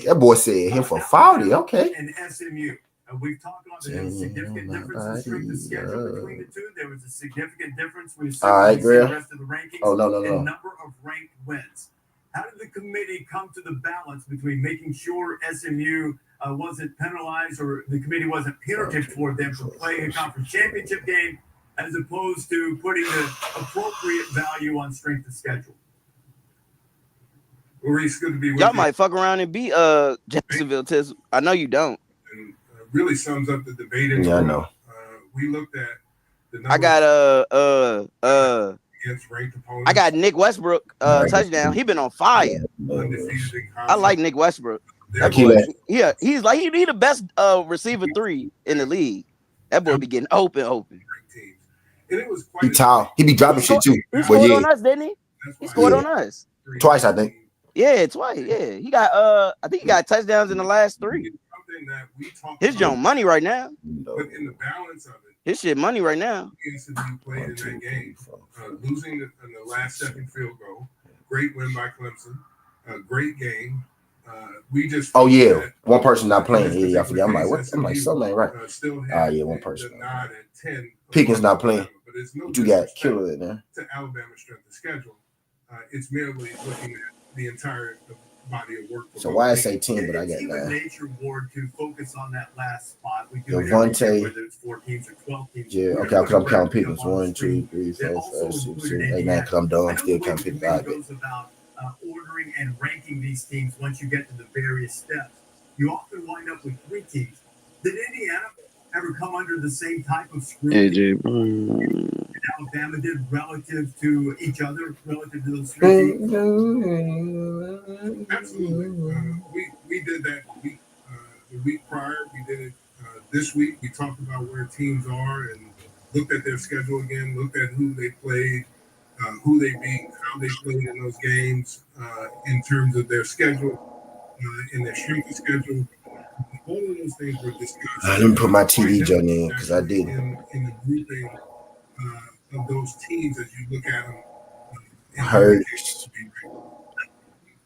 that boy said him for 40. Okay. And SMU. We've talked about the significant difference in strength of schedule between the two. There was a significant difference when you see the rest of the rankings and number of ranked wins. How did the committee come to the balance between making sure SMU wasn't penalized or the committee wasn't punitive toward them for playing a conference championship game, as opposed to putting the appropriate value on strength of schedule. Maurice, good to be with Y'all you. might fuck around and beat Jacksonville. Tiz. I know you don't. And really sums up the debate. In Yeah, I know. We looked at the numbers I got against ranked opponents. I got Nick Westbrook touchdown. He been on fire. Undefeated in I like Nick Westbrook. That Keep boy, it. yeah, he the best receiver 3 in the league. That boy be getting open. teams. And it was quite He tall. He be dropping shit too. He But scored yeah, on us, didn't he? That's He why scored Yeah. on us. Twice, I think. Yeah, twice. Yeah, he got I think he got touchdowns in the last 3. something that we talked His about, joint money right now. but in the balance of it, His shit money right now. you played in that game, losing in the last second field goal, great win by Clemson, great game. We just Oh yeah, that, one person not playing. in this Yeah, I forget. I'm like, particular what? case, I'm like, SMU, something ain't right. Still Ah, had yeah, one the person. nod at 10. Pickens not playing. But it's no But you got disrespect killer in there. to Alabama's strength of schedule. It's merely looking at the entire body of work. So why I say 10, but I got It's human 9. nature, Ward, to focus on that last spot. We do Devontae. it every year, whether it's 4 teams or 12 teams. Yeah, okay, because I'm counting Pickens. 1, 2, 3, 4, 5, 6, 7, 8, 9. Because I'm done. Still counting Pickens. I bet. Goes about ordering and ranking these teams once you get to the various steps. You often wind up with 3 teams. Did Indiana ever come under the same type of scrutiny that Alabama did relative to each other, relative to those 3 teams? Absolutely. We did that the week prior. We did it this week. We talked about where teams are and looked at their schedule again, looked at who they played, who they beat, how they played in those games in terms of their schedule, in their strength of schedule. All of those things were discussed. Let me put my TV joint in because I did. In the grouping of those teams as you look at them. Hurts.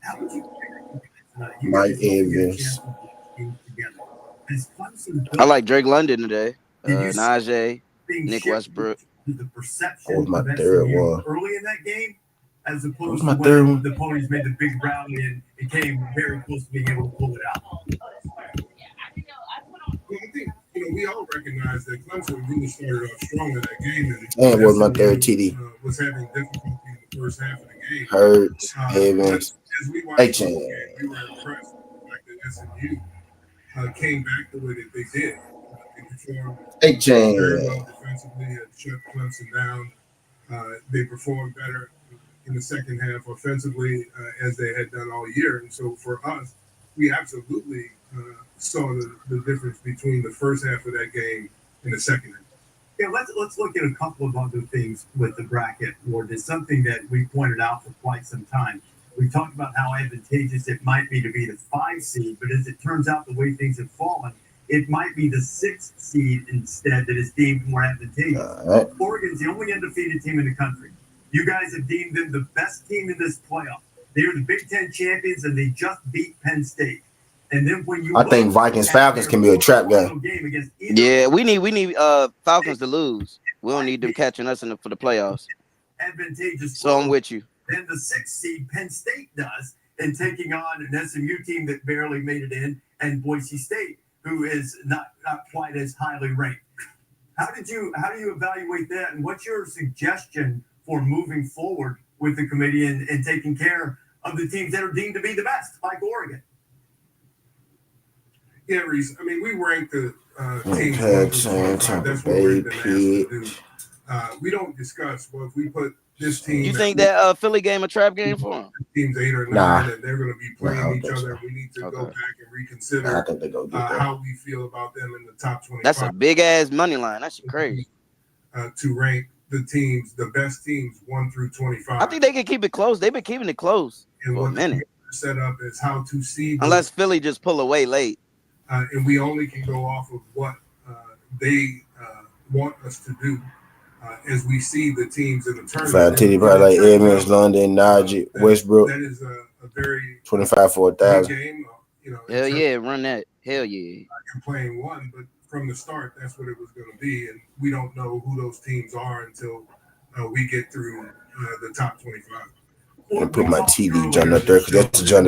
How would you Mike Evans. I like Drake London today. Najee, Nick Westbrook. The perception That was my of third SMU one. early in that game, as That opposed was to my when third one. the ponies made the big rally and it came very close to being able to pull it out. Well, I think we all recognize that Clemson really started off strong in that game, And it was my third TD. Was having difficulty in the first half of the game. Hurts, But Evans, as we watched the H-Chain. game, we were impressed with the fact that SMU came back the way that they did. They performed H-Chain. very well defensively, had shut Clemson down. They performed better in the second half offensively as they had done all year. And so for us, we absolutely saw the difference between the first half of that game and the second half. Yeah, let's look at a couple of other things with the bracket, Ward. It's something that we pointed out for quite some time. We talked about how advantageous it might be to be the 5 seed, but as it turns out, the way things have fallen, it might be the 6th seed instead that is deemed more advantageous. Right. Oregon's the only undefeated team in the country. You guys have deemed them the best team in this playoff. They are the Big Ten champions, and they just beat Penn State. And then when you I think Vikings Falcons can be a trap game. Yeah, we need Falcons to lose. We don't need them catching us for the playoffs. Advantageous. So I'm with you. Then the 6th seed Penn State does, and taking on an SMU team that barely made it in, and Boise State, who is not quite as highly ranked. How do you evaluate that, and what's your suggestion for moving forward with the committee and taking care of the teams that are deemed to be the best, like Oregon? Yeah, Reese. I mean, we ranked the teams. That's what we've been asked to do. We don't discuss. Well, if we put this team, You think that Philly game a trap game for them? Teams 8 or 9, Nah. and they're going to be playing each other. We need to go back and reconsider I think they go get that. how we feel about them in the top 25. That's a big ass money line. That's crazy. To rank the teams, the best teams 1 through 25. I think they can keep it close. They've been keeping it close and for a minute. Set up is how to see. Unless Philly just pull away late. And we only can go off of what they want us to do as we see the teams in the tournament. 5 TD probably like Evans, London, Najee, Westbrook. That is a very 25 for big 1,000. game. Hell yeah, run that. Hell yeah. You're playing one, but from the start, that's what it was going to be. And we don't know who those teams are until we get through the top 25. gonna put my TV joint up there because that's the joint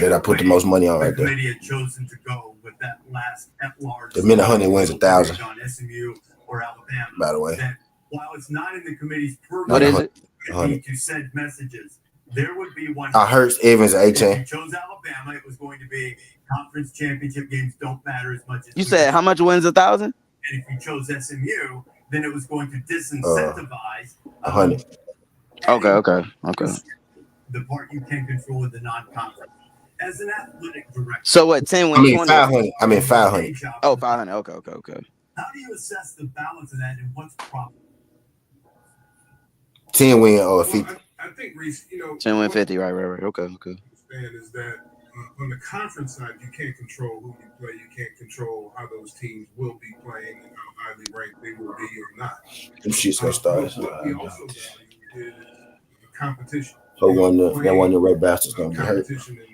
that I put the most money on right there. The committee had chosen to go with that last at-large. The minute Honey wins 1,000. On SMU or Alabama. By the way, that while it's not in the committee's purview, What is it? to send messages, there would be one. I heard Evans at If you 18. chose Alabama, it was going to be conference championship games don't matter as much as You said how much wins 1,000? And if you chose SMU, then it was going to disincentivize 100. Okay. the part you can control in the non-conference. As an athletic director, So what? 10 wins 20. 500. I mean 500. Oh, 500. Okay. how do you assess the balance of that and what's proper? 10 win or 50. Well, I think Reese, 10 win 50. Right. Okay. Understand is that on the conference side, you can't control who you play. You can't control how those teams will be playing and how highly ranked they will be or not. Them shit's gonna start. What we also value is the competition. So that one of the red bastards gonna get hurt.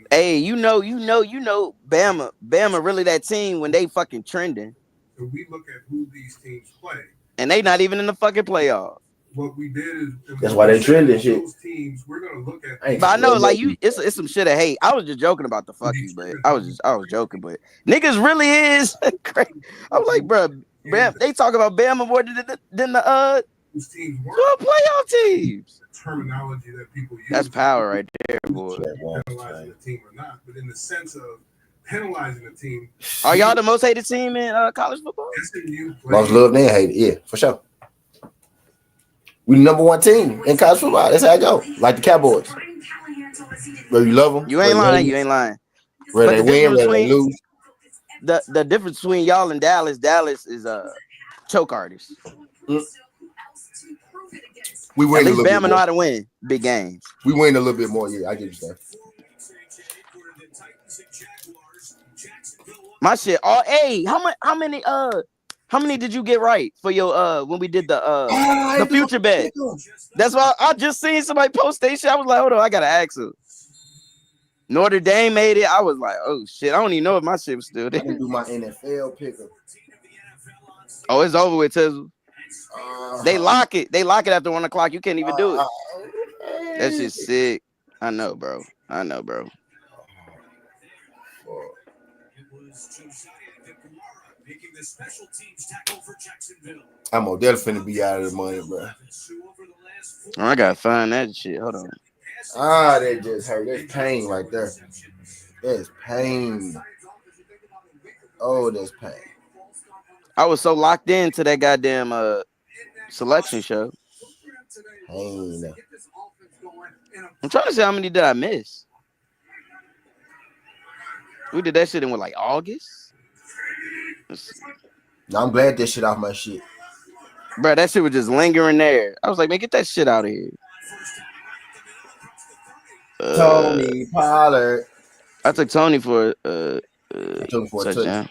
Hey, you know, Bama really that team when they fucking trending. So we look at who these teams play. And they not even in the fucking playoff. What we did is that's why they trending shit. Those teams, we're gonna look at. But I know, like it's some shit I hate. I was just joking about the fuck you, but I was joking, but niggas really is crazy. I was like, bro, they talk about Bama more than the teams playoff teams. Terminology that people use. That's power right there, boy. Penalizing the team or not, but in the sense of penalizing the team. Are y'all the most hated team in college football? Most loved and hated, yeah, for sure. We the number one team in college football. That's how I go. Like the Cowboys. Where you love them. You ain't lying. Where they win, where they lose. The difference between y'all and Dallas is choke artists. We win at least Bama know how to win big games. We win a little bit more, yeah. I get you saying. My shit. Oh, hey, how many did you get right for your when we did the future bet? That's why I just seen somebody post that shit. I was like, hold on, I gotta ask her. Notre Dame made it. I was like, oh shit, I don't even know if my shit was still there. I can do my NFL picker. Oh, it's over with, Tizzle. They lock it. They lock it after 1 o'clock. You can't even do it. That shit's sick. I know, bro. I'm definitely finna be out of the money, bro. I gotta find that shit. Hold on. That just hurt. There's pain right there. There's pain. Oh, there's pain. I was so locked into that goddamn selection show. Pain. I'm trying to see how many did I miss. We did that shit in like August. I'm glad that shit off my shit. Bro, that shit was just lingering there. I was like, man, get that shit out of here. Tony Pollard. I took Tony for a touchdown.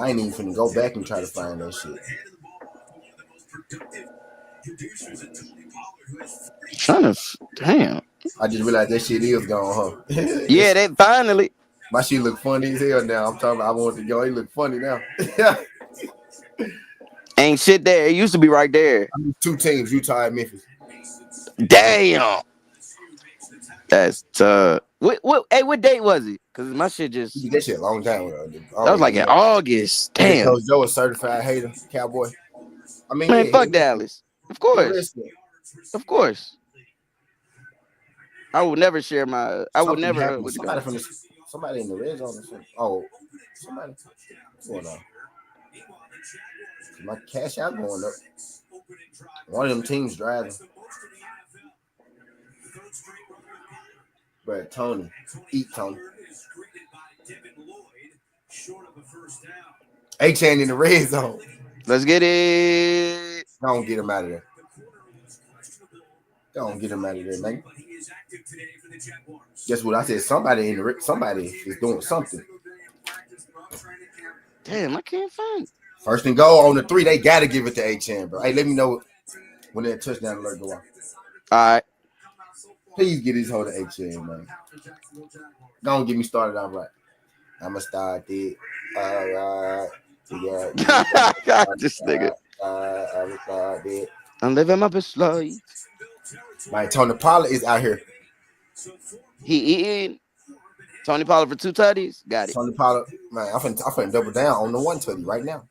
I ain't even finna go back and try to find that shit. Damn. I just realized that shit is gone, huh? Yeah, that finally. My shit look funny as hell now. I'm talking about I want to go. He look funny now. Ain't shit there. It used to be right there. Two teams, Utah and Memphis. Damn. That's tough. What date was it? Because my shit just. That shit a long time ago. That was like in August. Damn. Coach Joe a certified hater, Cowboy. I mean, man, fuck Dallas. Of course. Of course. I would never share my. I would never. Somebody in the red zone. Oh, somebody. What's going on? My cash out going up. One of them teams driving. But Tony, eat Tony. A-Chain in the red zone. Let's get it. Don't get him out of there. Don't get him out of there, man. Guess what I said? Somebody is doing something. Damn, I can't find it. First and goal on the 3. They gotta give it to A-Chain, bro. Hey, let me know when that touchdown alert go off. All right. Please get his hold of A-Chain, man. Don't get me started out right. I'ma start it. All right. Yeah. This nigga. I'ma start it. I'm living my best life. Man, Tony Pollard is out here. He eating Tony Pollard for 2 tutties. Got it. Tony Pollard, man, I'm finna double down on the 120 right now.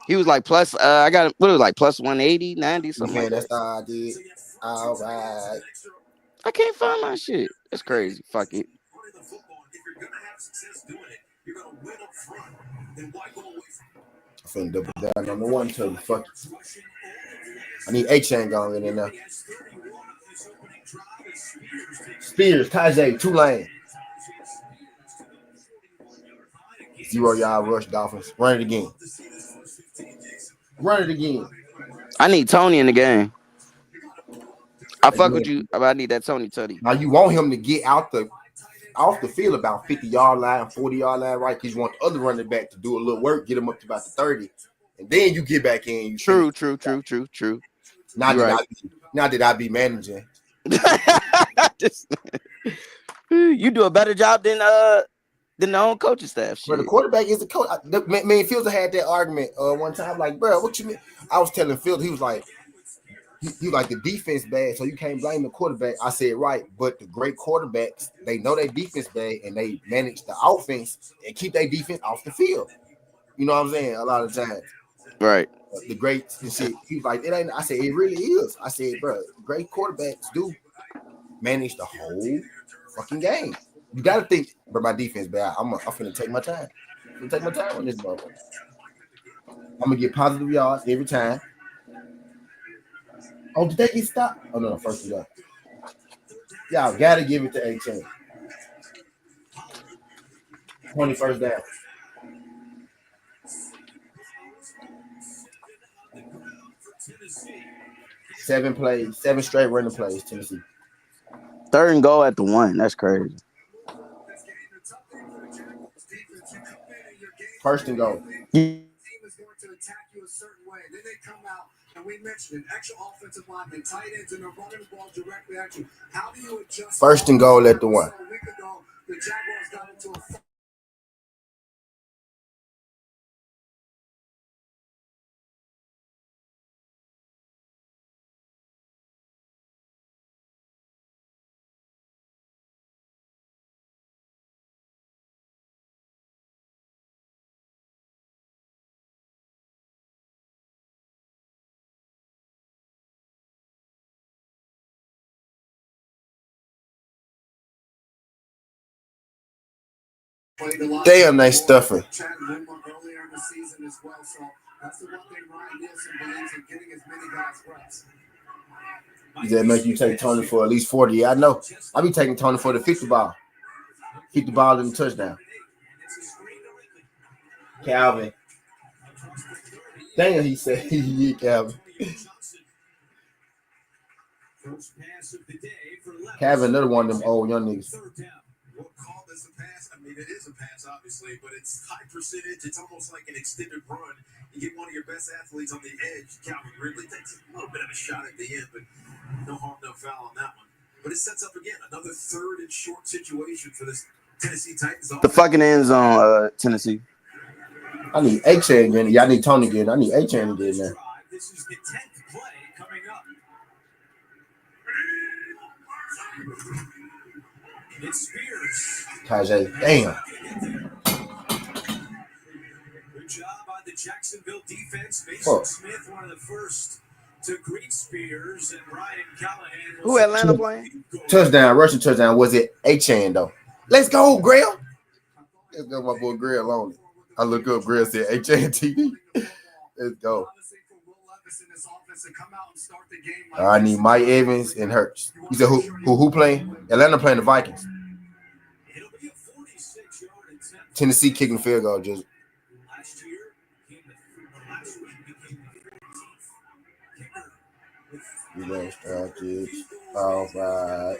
He was like plus. I got what was it, like plus 180, 90, something like That's that. all I did. All right. I can't find my shit. That's crazy. Fuck it. I'm finna double down on the 120. Fuck it. I need A-Chain going in there. Spears, Tajay, Tulane. 0-yard rush, Dolphins. Run it again. Run it again. I need Tony in the game. I fuck with you, but I need that Tony tutty. Now you want him to get off the field about 50-yard line, 40-yard line, right? Because you want the other running back to do a little work, get him up to about the 30, and then you get back in. True. Now that I be managing. You do a better job than the own coaching staff. Shit. But the quarterback is the coach. Man, Fields had that argument one time. Like, bro, what you mean? I was telling Fields, he was like, the defense bad, so you can't blame the quarterback. I said right, but the great quarterbacks, they know their defense bad and they manage the offense and keep their defense off the field. You know what I'm saying? A lot of times, right? The great shit. He was like, it ain't. I said it really is. I said, bro, great quarterbacks do manage the whole fucking game. You gotta think, but my defense bad. I'm finna take my time. I'm gonna take my time on this motherfucker. I'm gonna get positive yards every time. Oh, did they get stopped? Oh no, first we go. Y'all gotta give it to A-Chain. 21st down. 7 plays, 7 straight running plays, Tennessee. 3rd and goal at the 1. That's crazy. 1st and goal. Then they come out, and we mentioned it, extra offensive linemen, tight ends, and they're running the ball directly at you. How do you adjust? 1st and goal at the 1. A week ago, the Jaguars got into a Damn, they stuffing. earlier in the season as well, so that's the one thing Ryan Nielsen believes in, getting as many guys reps. Does that make you take Tony for at least 40? I know. I be taking Tony for the 50 ball. 50 ball in the touchdown. Calvin. Damn, he said he Calvin. Calvin, another one of them old young niggas. We'll call this a pass. I mean, it is a pass, obviously, but it's high percentage. It's almost like an extended run. You get one of your best athletes on the edge. Calvin Ridley takes a little bit of a shot at the end, but no harm, no foul on that one. But it sets up again another 3rd and short situation for this Tennessee Titans. The fucking end zone, Tennessee. I need A-Chain again. Yeah, I need Tony again. I need A-Chain again there. This is the 10th play coming up. It's Spears. Tajay, damn. Good job on the Jacksonville defense. Mason Smith, one of the first to greet Spears, and Ryan Callahan. Who Atlanta playing? Touchdown, rushing touchdown. Was it A-Chain though? Let's go, Grill. Let's go, my boy Grill on it. I look up, Grill said A-Chain TV. Let's go. I need Mike Evans and Hurts. You said who playing? Atlanta playing the Vikings. Tennessee kicking field goal, just. You know, started. All right.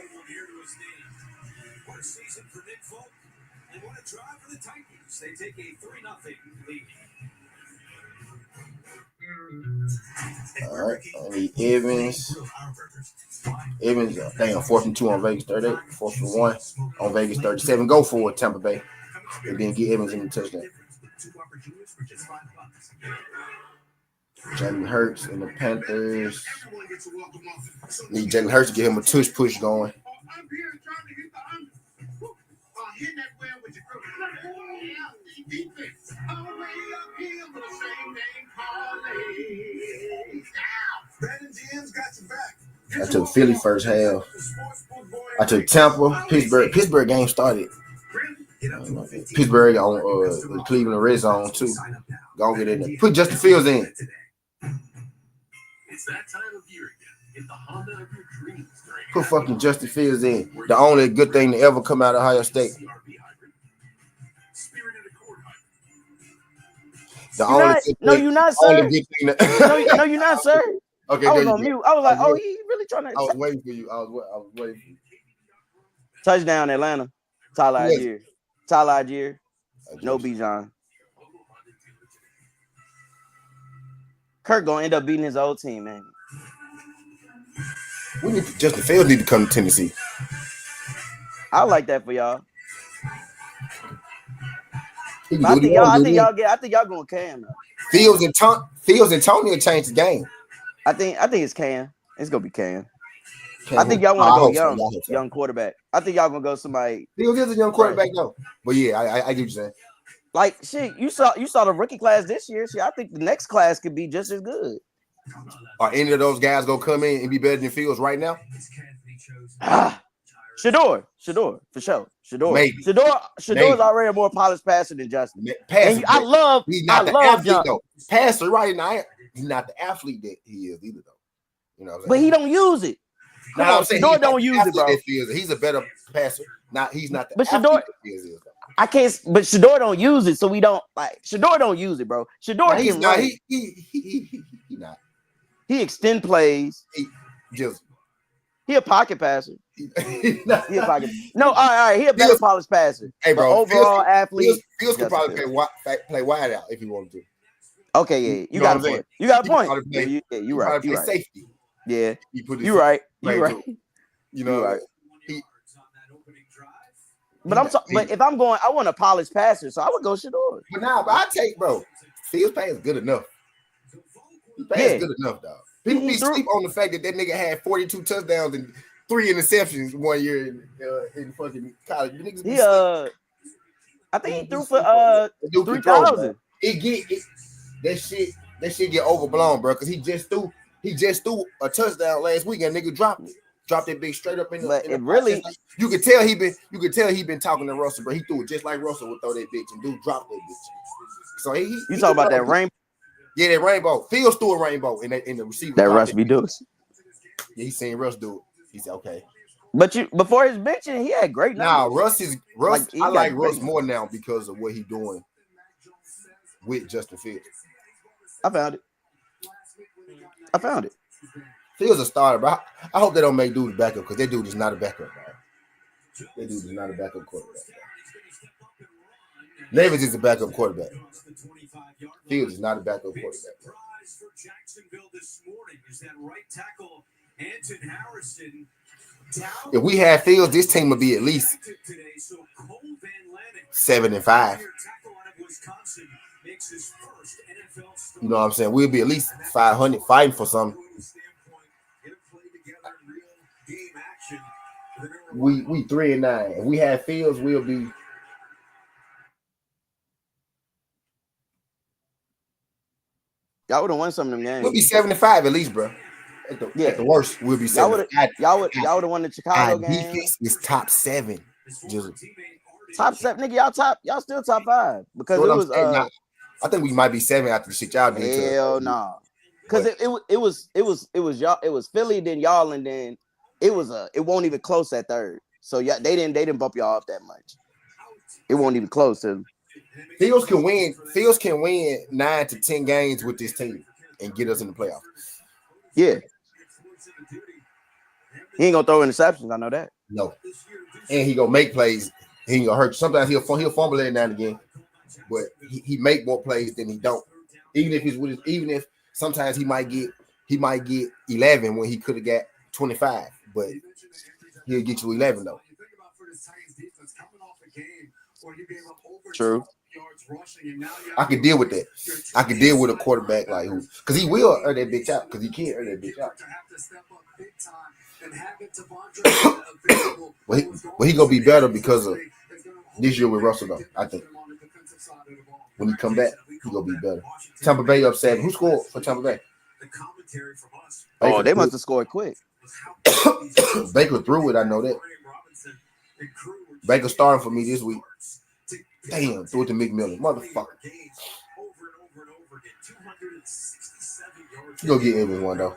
What a season for Nick Folk. And what a drive for the Titans. They take a 3-0 lead. All right, I need Evans. Evans, damn, 4th and 2 on Vegas 38. 4th and 1 on Vegas 37. Go for it, Tampa Bay. and then get Evans in the touchdown. Jalen Hurts and the Panthers. Need Jalen Hurts to get him a tush push going. I took Philly first half. I took Tampa, Pittsburgh. Pittsburgh game started. Pittsburgh on Cleveland red zone too. Go get in there. Put Justin Fields in. It's that time of year again. Get the Honda of your dreams. Put fucking Justin Fields in. The only good thing to ever come out of Ohio State. The You're not, no, you're not, sir. Good thing that, no, you're not, sir. Okay, I was on mute. I was like, oh, he really trying to. I was waiting for you. I was waiting for you. Touchdown, Atlanta. Tyler Yes. Algier. Tyler Algier. No Bijan. Kirk gonna end up beating his old team, man. We need Justin Fields need to come to Tennessee. I like that for y'all. He can I do think what y'all, he I want to think y'all going Cam though. Fields and Tony will change the game. I think it's Cam. It's gonna be Cam. I think y'all want to go young quarterback. I think y'all gonna go somebody. Fields is a young quarterback though. But yeah, I get what you're saying. Like shit, you saw the rookie class this year. Shit, I think the next class could be just as good. Are any of those guys gonna come in and be better than Fields right now? Shador, for sure. Maybe. Shador's already a more polished passer than Justin. Passer, He's not the athlete though. Passer right now, he's not the athlete that he is either though. You know what I'm saying? But he don't use it. Shador don't use it, bro. He's a better passer. He's not the but athlete Shador, that Fields is, though. I can't. But Shador don't use it, so we don't like. Shador don't use it, bro. Shador can run. He not. He extend plays. He a pocket passer. He a pocket. No, all right. He a better polished passer. Hey, bro. Overall athlete. Fields could probably play wide out if he wanted to. Okay, yeah, you got a point. You got a point. You right. You right. Safety. Yeah, you right. You right. You know, right. But if I'm going, I want a polished passer, so I would go Shador. But I take, bro. Fields play is good enough. He plays good enough, dog. People be sleep on the fact that nigga had 42 touchdowns and 3 interceptions 1 year in fucking college. I think he threw for 3,000. That shit get overblown, bro. Because he just threw a touchdown last week and nigga dropped it big straight up in the. But in the really, you could tell he been talking to Russell, bro. He threw it just like Russell would throw that bitch, and dude dropped that bitch. So he talk about that rainbow. Yeah, that rainbow. Fields threw a rainbow in the receiver. That Russ be doing. Yeah, he seen Russ do it. He said, okay. But before his benching, he had great numbers. Russ. I like Russ more now because of what he's doing with Justin Fields. I found it. Fields a starter, but I hope they don't make dude a backup because that dude is not a backup, bro. That dude is not a backup quarterback. Levis is a backup quarterback. Fields is not a backup quarterback. For Jacksonville this morning is that right tackle Anton Harrison. If we had Fields, this team would be at least 7-5. You know what I'm saying? We'll be at least 500 fighting for something. We 3-9. If we had Fields, we'll be. Y'all would have won some of them games. We'll be 75 at least, bro. At the worst, we'll be 75. Y'all would have won the Chicago game. Defense is top 7. Top 7, nigga. Y'all still top 5 because it was. I think we might be 7 after the shit y'all did. Hell no, nah. Because it was y'all. It was Philly, then y'all, and then it won't even close at third. So yeah, they didn't bump y'all off that much. It won't even close to them. Fields can win 9 to 10 games with this team and get us in the playoffs. Yeah. He ain't gonna throw interceptions. I know that. No. And he gonna make plays. He ain't gonna hurt. Sometimes he'll fumble every now and again, but he make more plays than he don't. Even if sometimes he might get 11 when he could have got 25, but he'll get you 11 though. True. I could deal with that. I could deal with a quarterback like who, because he will earn that bitch out. Because he can't earn that bitch out. But he gonna be better because of this year with Russell though. I think when he come back, he gonna be better. Tampa Bay up 7. Who scored for Tampa Bay? Oh, they must have scored quick. Baker threw it. I know that. Baker starting for me this week. Damn, threw it to McMillan. Motherfucker. You gonna get Evans one though.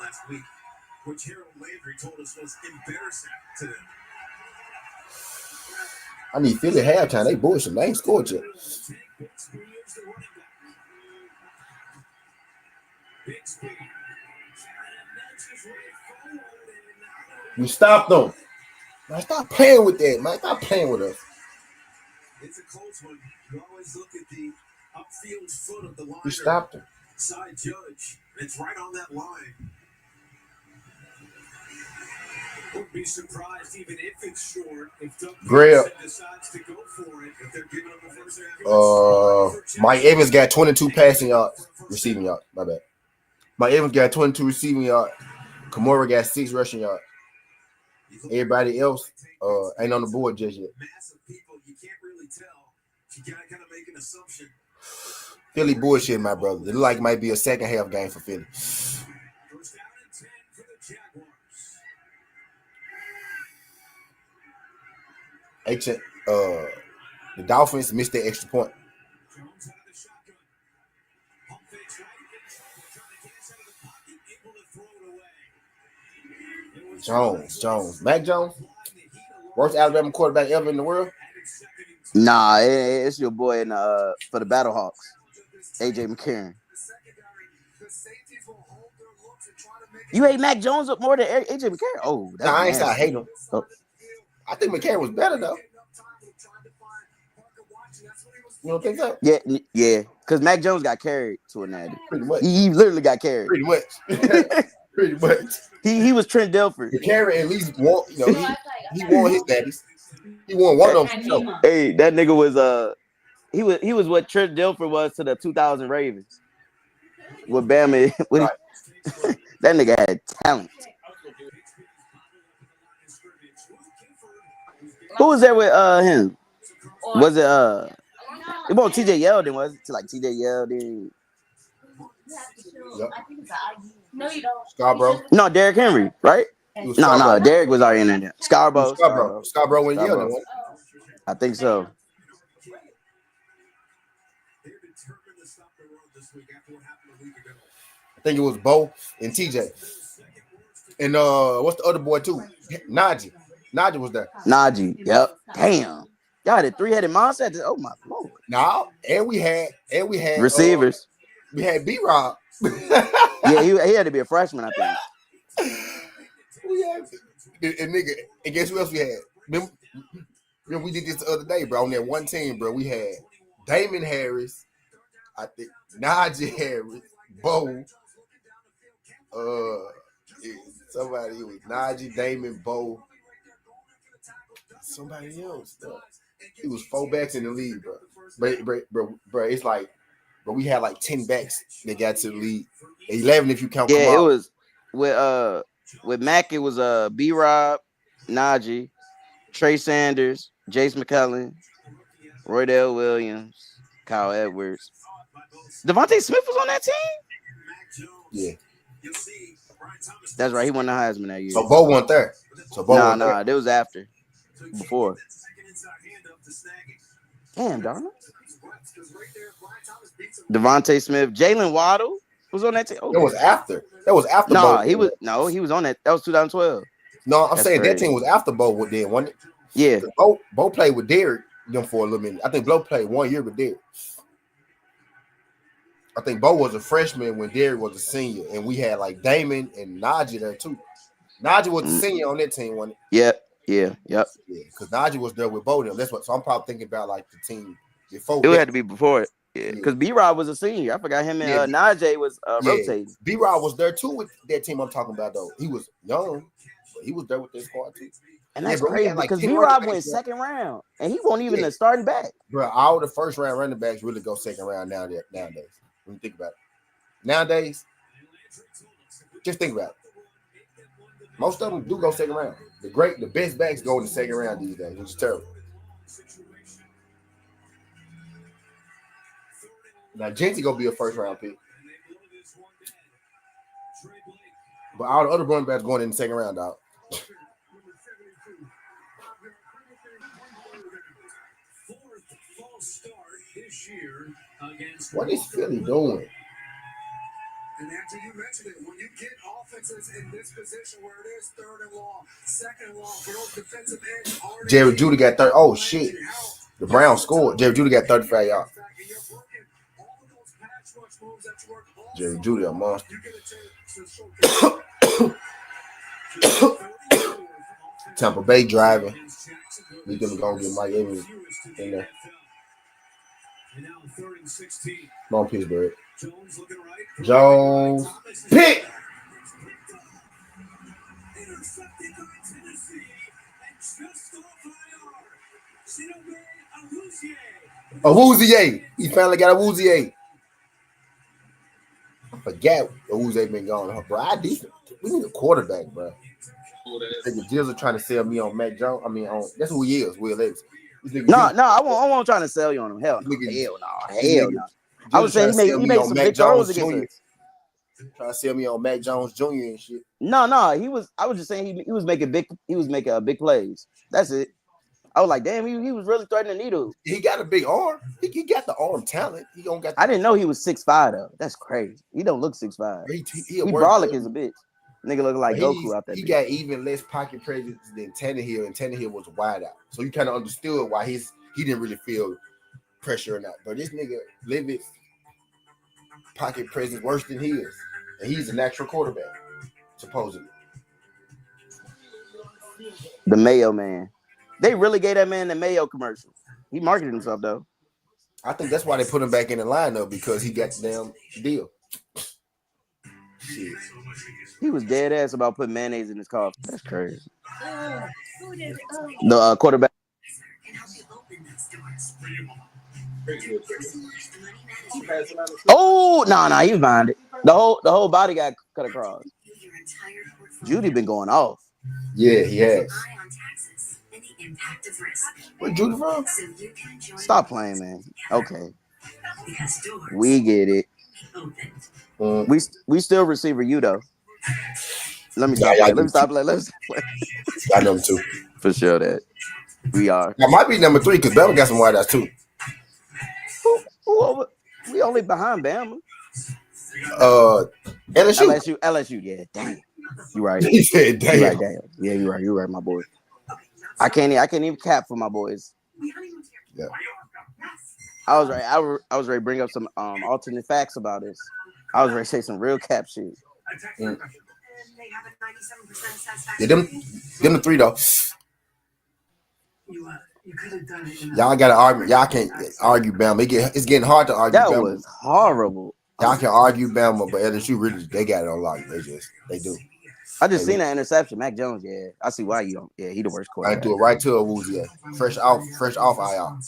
I need Philly halftime. They bullshit. They ain't scored yet. We stopped them. Man, stop playing with that, man. Stop playing with us. It's a close one. You always look at the upfield foot of the line. We stopped them. Side judge. It's right on that line. Wouldn't be surprised even if it's short. If Doug Peterson decides to go for it, if they're giving up the first half. Mike Evans got 22 passing yards, receiving yards. My bad. Mike Evans got 22 receiving yards. Kamara got 6 rushing yards. Everybody else ain't on the board just yet. Massive people, you can't really tell. You gotta kind of make an assumption. Philly bullshit, my brother. It look like it might be a second half game for Philly. First down and 10 for the Jaguars. The Dolphins missed their extra point. Jones out of the shotgun. Pump fakes right. Trying to dance out of the pocket. Able to throw it away. Jones. Mac Jones? Worst Alabama quarterback ever in the world? Nah, it's your boy in for the Battlehawks, AJ McCarron. You hate Mac Jones up more than AJ McCarron? Oh, that's I ain't nasty. I hate him. Oh. I think McCarron was better though. You don't think so? Yeah. Because Mac Jones got carried to a natty. Pretty much. He literally got carried. Pretty much. Pretty much. He was Trent Dilfer. McCarron at least won. You know, he won his daddies. He won one of them. So. Hey, that nigga was he was what Trent Dilfer was to the 2000 Ravens. With Bama, right. That nigga had talent. Who was there with him? Was it it wasn't TJ Yeldon, was it? Like TJ Yeldon. Yep. No, you don't. Scarborough. No, Derrick Henry, right? No, Derrick was already in there. Scarborough and Yeldon. I think so. I think it was Bo and TJ. And what's the other boy too? Najee. Najee was there. Najee, yep. Damn. Y'all had a 3-headed monster. Oh my lord. No, and we had receivers. We had B-Rob. Yeah, he had to be a freshman, I think. And nigga, and guess who else we had? Remember we did this the other day, bro. On that one team, bro, we had Damon Harris, I think Najee Harris, Bo, somebody. It was Najee, Damon, Bo, somebody else. Though. It was 4 backs in the league, bro. Bro, it's like, but we had like 10 backs that got to the league. 11 if you count. Yeah, it was with Mac. It was B-Rob, Najee, Trey Sanders, Jace McCullen, Roydell Williams, Kyle Edwards. Devontae Smith was on that team? Yeah. That's right. He won the Heisman that year. So Bo went there. Nah, that was after. Before. Damn, darn it. Devontae Smith. Jalen Waddle was on that team. Oh. That was after. Nah, Bo. He was on that. That was 2012. No, I'm saying crazy. That team was after Bo was there, wasn't it? Yeah. Bo played with Derrick them for a little minute. I think Bo played 1 year with Derrick. I think Bo was a freshman when Derrick was a senior, and we had like Damon and Najee there too. Najee was the senior on that team, wasn't it? Yep. Yeah, because Najee was there with Bo them. That's what. So I'm probably thinking about like the team before. It had to be before it. Yeah, because B-Rob was a senior. I forgot him and Najee was rotating. B-Rob was there too with that team I'm talking about though. He was young, but he was there with that squad too. And that's bro, we crazy got like because 10 B running Rob backs, went bro. second round, and he won't even Yeah. the starting back. Bro, all the first round running backs really go second round nowadays. When you think about it. Nowadays, just think about it. Most of them do go second round. The best backs go in the second round these days, which is terrible. Now, Jency gonna be a first round pick. But all the other running backs going in the second round, dog. What is Philly doing? And after you mentioned it, when you get offenses in this position where it is 3rd and long, 2nd and long for those defensive ends, Jerry Judy got 30. Oh shit! The Browns scored. Jerry Judy got 35 yards. Jerry Judy a monster. Tampa Bay driving. We gonna go get Mike Evans in there. Come on, Pittsburgh. Jones pick. Awuzie. He finally got Awuzie. I forgot Awuzie been gone. Bro, we need a quarterback, bro. The Jills are trying to sell me on Mac Jones. I mean, that's who he is, Will Levis. No, I won't trying to sell you on him. Hell no. I was saying he made some big throws against us. Trying to sell me on Mac Jones Jr. and shit. No, I was just saying he was making big plays. That's it. I was like, damn, he was really threatening the needle. He got a big arm. He got the arm talent. He don't got. I didn't know he was 6'5" though. That's crazy. He don't look 6'5". He brolic as a bitch. Nigga look like Goku out there. He got even less pocket presence than Tannehill, and Tannehill was wide out. So you kind of understood why he didn't really feel pressure or not. But this nigga Levis pocket presence worse than his, and he's a natural quarterback, supposedly. The Mayo man. They really gave that man the Mayo commercial. He marketed himself though. I think that's why they put him back in the lineup because he got the damn deal. Shit. He was dead ass about putting mayonnaise in his coffee. That's crazy. The quarterback. Oh no, he was behind it. The whole body got cut across. Judy been going off. Yeah, he has. Where Judy from? Stop playing, man. Okay, we get it. We still receiver you though. Let me stop playing. I know him too. For sure that we are. I might be number 3 because Bama got some wideouts too. We only behind Bama. LSU. Yeah, damn. You right. He said, "Damn." You right, damn. Yeah, you right, my boy. I can't even cap for my boys. Yeah. I was right. I was ready to bring up some alternate facts about this. I was ready to say some real cap shit. Yeah, them the 3 though. Y'all gotta argue. Y'all can't argue Bama. It's getting hard to argue. That Bama. was horrible. Y'all can argue Bama, but LSU really they got it on lock. They do. I just seen that interception. Mac Jones, yeah. I see why you don't. Yeah, he the worst quarterback. I do it right to a Woozy. Fresh off IR.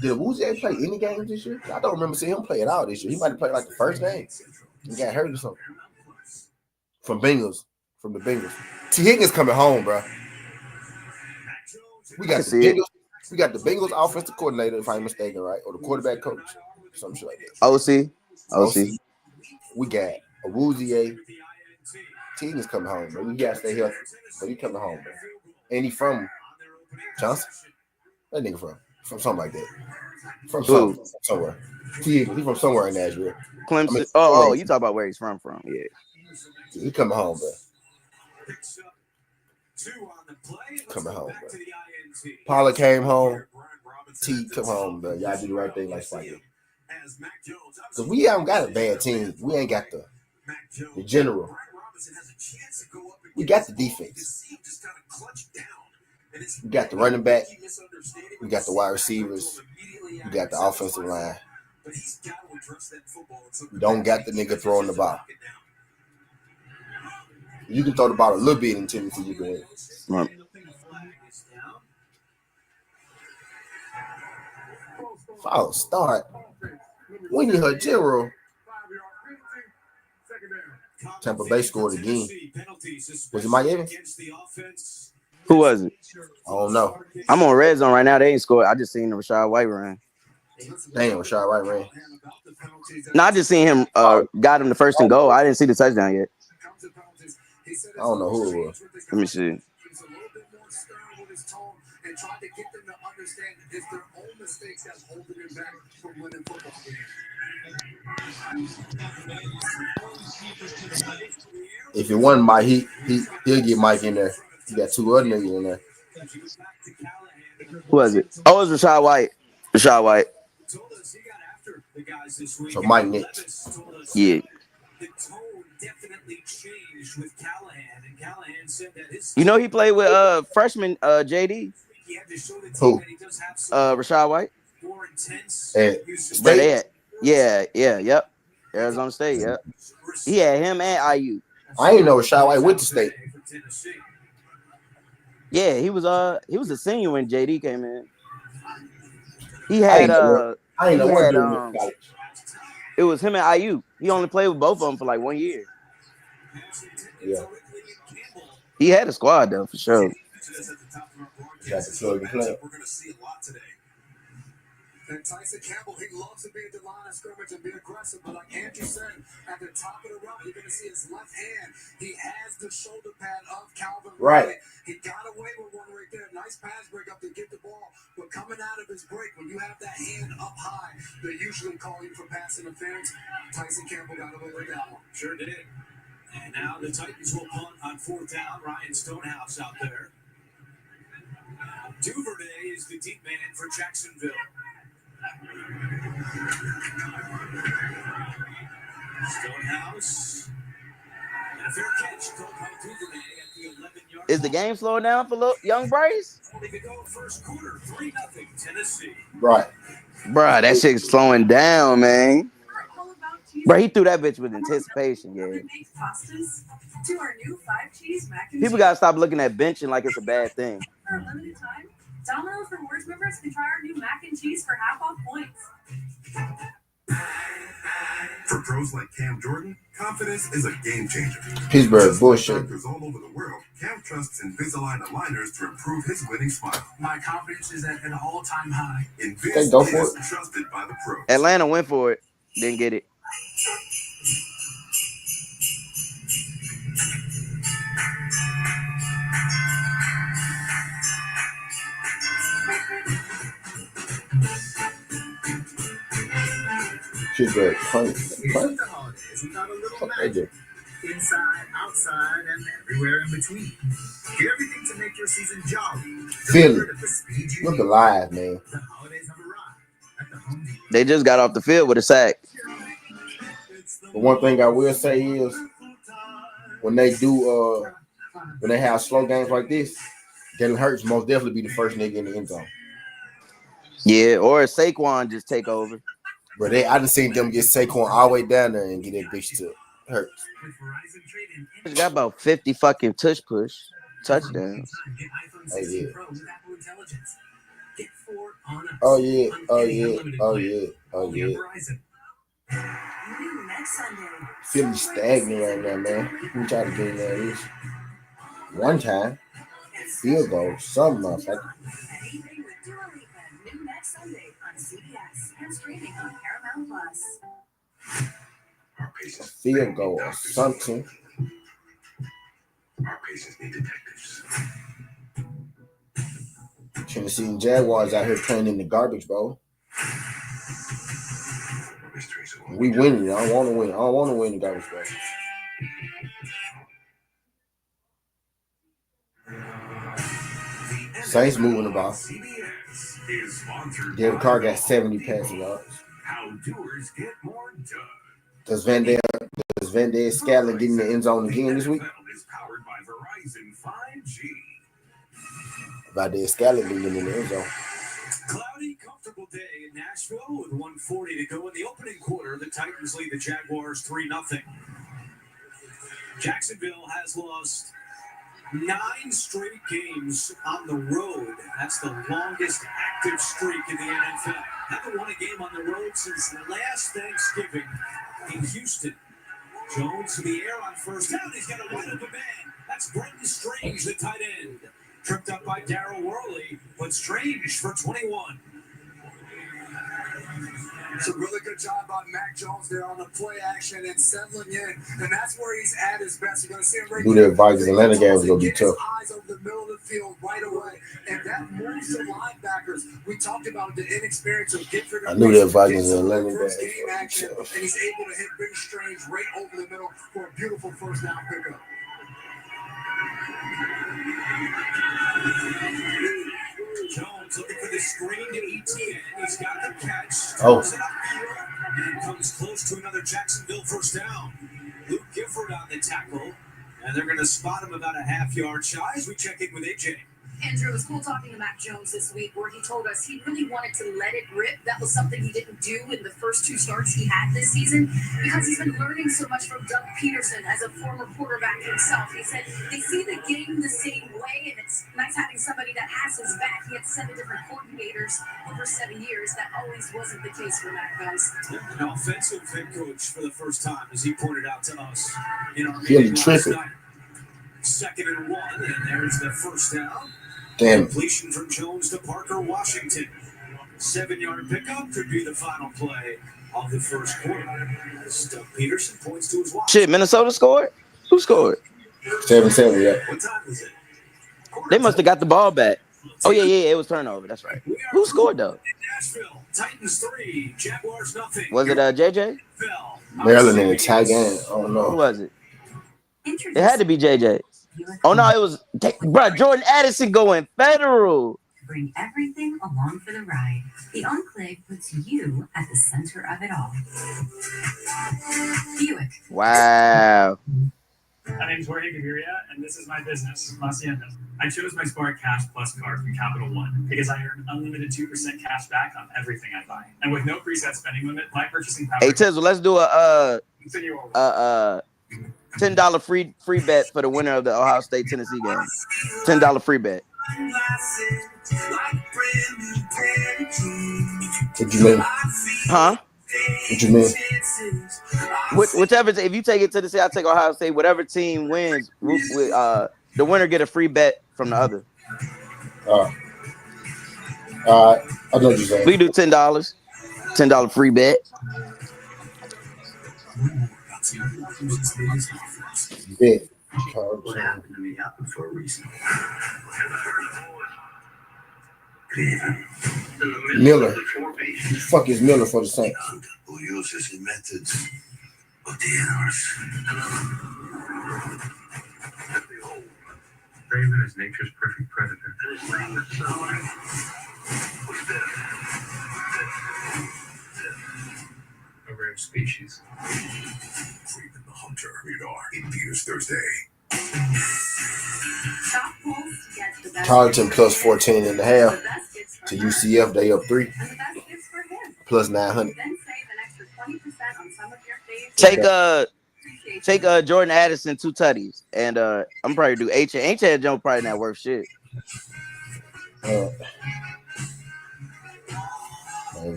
Did Woozy play any games this year? I don't remember seeing him play it out this year. He might have played like the first game. He got hurt or something. From the Bengals. T. Higgins coming home, bro. We got the Bengals. We got the Bengals offensive coordinator, if I'm mistaken, right? Or the quarterback coach. Some shit like that. OC. We got a Woozy. T. Higgins coming home, bro. We gotta stay healthy. But he coming home, bro. And he from Johnson? That nigga from something like that. From somewhere. He from somewhere in Nashville. Clemson. You talk about where he's from? Yeah. He coming home, bro. Coming home, bro. Paula came home. T come home, bro. Y'all do the right thing like Spike. Because we haven't got a bad team. We ain't got the general. We got the defense. We got the running back. We got the wide receivers. We got the offensive line. We don't got the nigga throwing the ball. You can throw the ball a little bit in Tennessee. You can. Smart. Foul start. Winnie Hajiro. Tampa Bay scored again. Was it Mike Evans? Who was it? I don't know. I'm on red zone right now. They ain't scored. I just seen the Rashad White run. Damn, Rashad White ran. No, I just seen him got him the first and goal. I didn't see the touchdown yet. I don't know who it was. Let me see. If it wasn't Mike, he'll get Mike in there. He got two other niggas in there. Who was it? Oh, it was Rashad White. Rashad White. So Mike next. Yeah. The tone definitely changed with Callahan, and Callahan said that his You know he played with freshman JD. he had to show the team Who? that he does have some Rashad White. more intense At use of State? Yep. Arizona State, yep. He had him and IU. I ain't know Rashad White went to State. for Tennessee. Yeah, he was a senior when JD came in. He I had ain't know what dude went to college. it was him and IU. He only played with both of them for like 1 year. Yeah. He had a squad though for sure. Got the plug and play. We're going to see a lot today. And Tyson Campbell, he loves to be at the line of scrimmage and be aggressive, but like Andrew said, at the top of the run, you're going to see his left hand. He has the shoulder pad of Calvin Right. Ridley. He got away with one right there. Nice pass break up to get the ball, but coming out of his break, when you have that hand up high, they usually call you for pass interference. Tyson Campbell got away with that one. Sure did. And now the Titans will punt on 4th down. Ryan Stonehouse out there. Duvernay is the deep man for Jacksonville. Stonehouse. And a fair catch called by Duvernay at the 11-yard Is the game slowing down for young Bryce? They could go first quarter, 3-0 Tennessee. Right. Bruh, that shit's slowing down, man. Bro, he threw that bitch with anticipation, yeah. To our new 5-cheese mac and People gotta stop looking at benching like it's a bad thing. For a limited time, Domino's Rewards members can try our new mac and cheese for half off points. For pros like Cam Jordan, confidence is a game changer. Pittsburgh bullshit. Doctors all over the world, Cam trusts Invisalign aligners to improve his winning smile. My confidence is at an all-time high. Invis go for is trusted by the pros. Atlanta went for it, didn't get it. Pittsburgh punt. Punt? The holidays, we got a little Fuck they do. inside, outside, and everywhere in between. Get everything to make your season jolly. Philly. Delivered at the speed you Look need. alive, man. The holidays have arrived at the Home Depot. They just got off the field with a sack. The one thing I will say is when they do when they have slow games like this, Jalen Hurts most definitely be the first nigga in the end zone. Yeah, or Saquon just take over. But I done seen them get Saquon all the way down there and get that bitch to Hurts. He got about 50 fucking touchdowns. Oh yeah. Oh yeah. Oh yeah. Oh yeah. Oh yeah. Philly stagnant right now, man. We try to get in there at least one time. Field goal, something motherfucker. New next Sunday on CBS and streaming on Paramount Plus. Field goal or something. Our patients need detectives. Tennessee and Jaguars out here playing in the garbage bowl. We winning. I don't want to win. I don't want to win the garbage bowl. Saints moving the ball. Derek Carr got 70 passing yards. How doers get more done. Does Van Der Scallon get in the end zone again this week? Is powered by Verizon 5G. Van Der Scallon being in the end zone. Cloudy, comfortable day in Nashville with 1:40 to go in the opening quarter. The Titans lead the Jaguars 3-0. Jacksonville has lost 9 straight games on the road. That's the longest active streak in the NFL. Haven't won a game on the road since last Thanksgiving in Houston. Jones to the air on first down. He's got a wide open man. That's Brenton Strange, the tight end. Tripped up by Darryl Worley, but Strange for 21. It's a really good job by Mac Jones there on the play action and settling in, and that's where he's at his best. You're going to see him right Knew that Vikings Atlanta game was going to be tough. Eyes over the middle of the field right away, and that moves the linebackers. We talked about the inexperience of Gifford. I knew that Vikings Atlanta game was game action, and he's able to hit Big Strange right over the middle for a beautiful first down pickup. Jones looking for the screen to ETN. He's got the catch. Oh. And comes close to another Jacksonville first down. Luke Gifford on the tackle. And they're going to spot him about a half-yard shy as we check in with AJ. Andrew, it was cool talking to Mac Jones this week where he told us he really wanted to let it rip. That was something he didn't do in the first 2 starts he had this season because he's been learning so much from Doug Peterson as a former quarterback himself. He said they see the game the same way, and it's nice having somebody that has his back. He had 7 different coordinators over 7 years. That always wasn't the case for Mac, guys. An offensive head coach for the first time, as he pointed out to us in our Feeling meeting last tricky. night. 2nd and 1, and there's the first down. Damn. Completion from Jones to Parker Washington. 7-yard pickup could be the final play of the first quarter. As Doug Peterson points to his watch. Shit, Minnesota scored? Who scored? 7-7, yeah. What time is it? They must have got the ball back. Oh, yeah, it was turnover. That's right. Who scored, though? Nashville, Titans 3, Jaguars nothing. Was it JJ? Maryland in a tie game. I don't Who know. was it? It had to be JJ. Oh, no, it was, bro, Jordan Addison going federal. Bring everything along for the ride. The Enclave puts you at the center of it all. Buick. Wow. My name is Jorge Gaviria, and this is my business, Hacienda. I chose my Spark Cash Plus card from Capital One because I earn unlimited 2% cash back on everything I buy. And with no preset spending limit, my purchasing power... Hey, Tizzle, let's do a $10 free bet for the winner of the Ohio State Tennessee game. $10 free bet. What you mean? Huh? What you mean? Whichever, if you take it to the state, I take Ohio State. Whatever team wins, the winner get a free bet from the other. I know what you're saying. We do $10. $10 free bet. Bet. What happened to me happened for a reason. Miller. Who the fuck is Miller for the Saints? Who uses the methods of DNRs. Raven is nature's perfect predator. A rare species. Raven the Hunter. Radar in Peters Thursday. Tarleton plus 14.5 to UCF. They up 3 plus 900. Take Jordan Addison 2 tutties, and I'm probably do H. Jones probably not worth shit. Have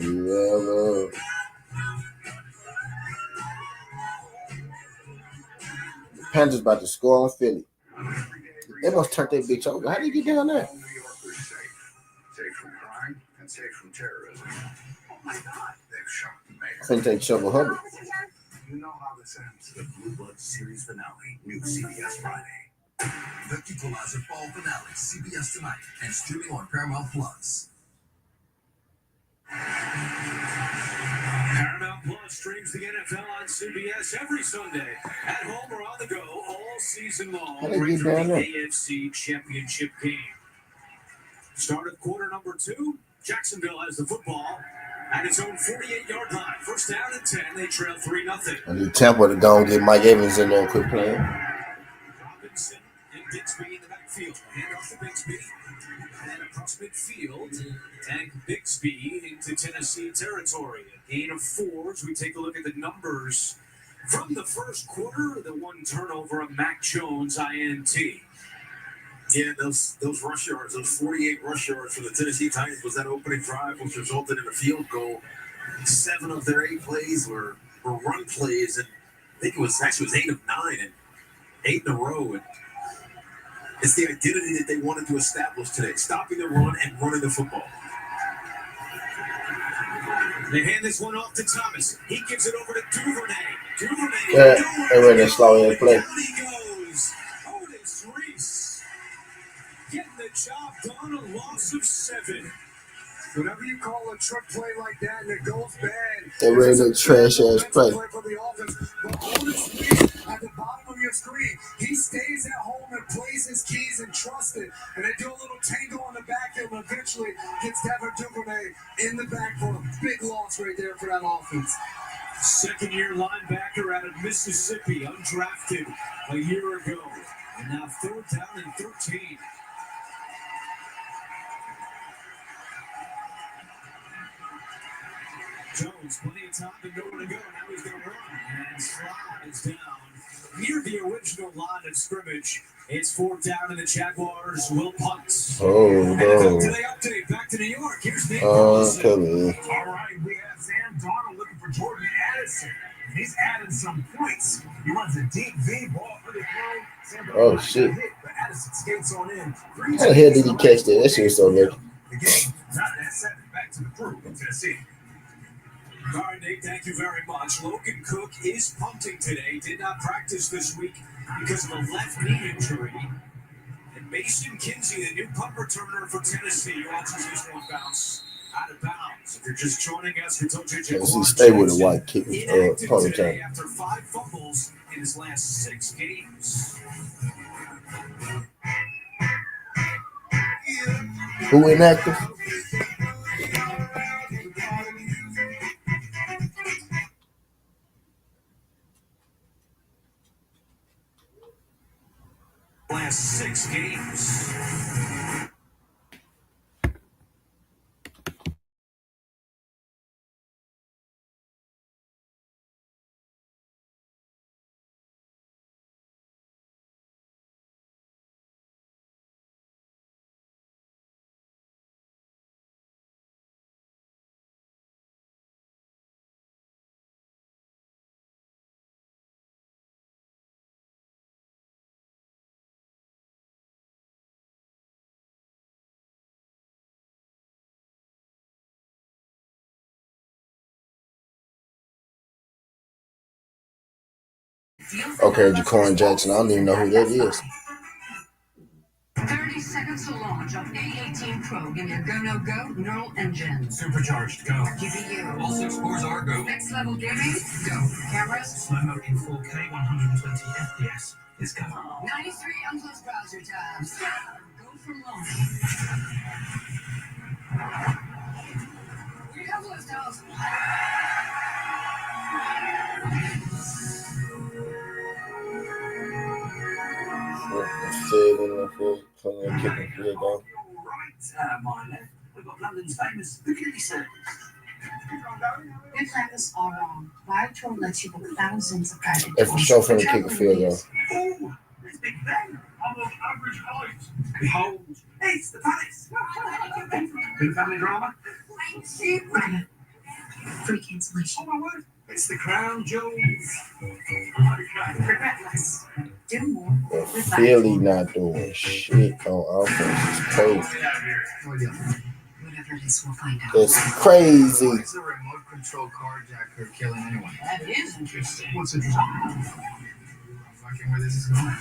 you ever? The Panthers about to score on Philly. They must turn that bitch over. How did he get down there? Safe from crime and safe from terrorism. Oh my God, they've shot the mayor. I think they Shovel Hubbard. You know how this ends. The Blue Blood series finale, new CBS Friday. The Equalizer fall finale, CBS tonight, and streaming on Paramount Plus. Paramount Plus streams the NFL on CBS every Sunday. At home or on the go all season long. How they Right get through down the there? AFC Championship game. Start of quarter number 2. Jacksonville has the football at its own 48-yard line. First down and 10. They trail 3-0. I need Tampa to go and get Mike Evans in there and quit playing. Robinson and Bixby in the backfield. Hand off to Bixby. And across midfield. And Bixby into Tennessee territory. A gain of 4 as we take a look at the numbers From the first quarter, the one turnover of Mac Jones INT. Yeah, those rush yards, those 48 rush yards for the Tennessee Titans was that opening drive, which resulted in a field goal. 7 of their 8 plays were run plays, and I think it was 8 of 9 and 8 in a row. And it's the identity that they wanted to establish today, stopping the run and running the football. They hand this one off to Thomas. He gives it over to Duvernay. They ready to slow in play. Down he goes. Otis Reese getting the job done, a loss of 7. Whenever you call a trick play like that and it goes bad, They ready to trash ass play. For the offense. But Otis Reese at the bottom of your screen, he stays at home and plays his keys and trusts it. And they do a little tango on the backfield and eventually gets Devin Duvernay in the backfield. Big loss right there for that offense. Second-year linebacker out of Mississippi, undrafted a year ago. And now 3rd down and 13. Jones, plenty of time and nowhere to go. Now he's going to run and slides down near the original line of scrimmage. It's 4th down, and the Jaguars will punt. Oh, no. Today update back to New York. Here's Nick. All right, We have Sam Darnold looking for Jordan Addison. He's adding some points. He runs a deep V ball for the throw. Oh, shit. But Addison skates on in. How the hell did he catch that? That shit was so lucky. The game, not that set, back to the crew in Tennessee. All right, Nate, thank you very much. Logan Cook is punting today. Did not practice this week because of a left knee injury. And Mason Kinsey, the new punt returner for Tennessee, watches this one bounce out of bounds. If you're just joining us, we told you Tennessee stay with the white kick punt return. After 5 fumbles in his last 6 games. Who inactive? Last 6 games. Okay, Jaquan Jackson. I don't even know who that is. 30 seconds to launch on A18 Pro. Give me a go neural engine. Supercharged, go. GPU. All 6 cores are go. Next level gaming. Go. Cameras. Slow mode in 4K, 120 FPS. Is go. 93 unclosed browser tabs. Go for launch. We have lift house. Kicking field goal. Mine. We've got London's famous bikini service. Your plans are wrong. Wild Tour lets you book thousands of guided If you show from the kick a field goal. Oh, it's Big Ben. I'm of average height. Behold, it's the Palace. Big family drama. Free cancellation. Oh my word, it's the Crown Jewels. Regretless. Do more. But Philly not doing shit on offense. It's crazy. Whatever it is, we'll find out. That's crazy. Why is a remote control carjacker killing anyone? That is interesting. What's interesting? I'm fucking where this is going.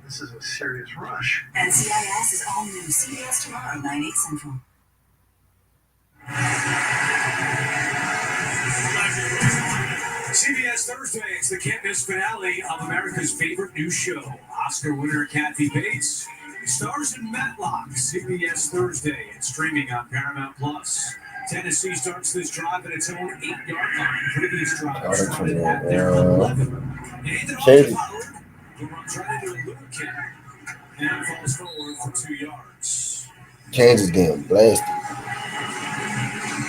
This is a serious rush. NCIS is all new. CBS tomorrow, 9/8 Central. CBS Thursday, it's the can't miss finale of America's favorite new show. Oscar winner Kathy Bates stars in Matlock. CBS Thursday, it's streaming on Paramount Plus. Tennessee starts this drive at its own 8-yard line. Previous drive started at their 11. It ended off to Howard, who runs right into Lukin and falls forward for 2 yards. Kansas getting blasted.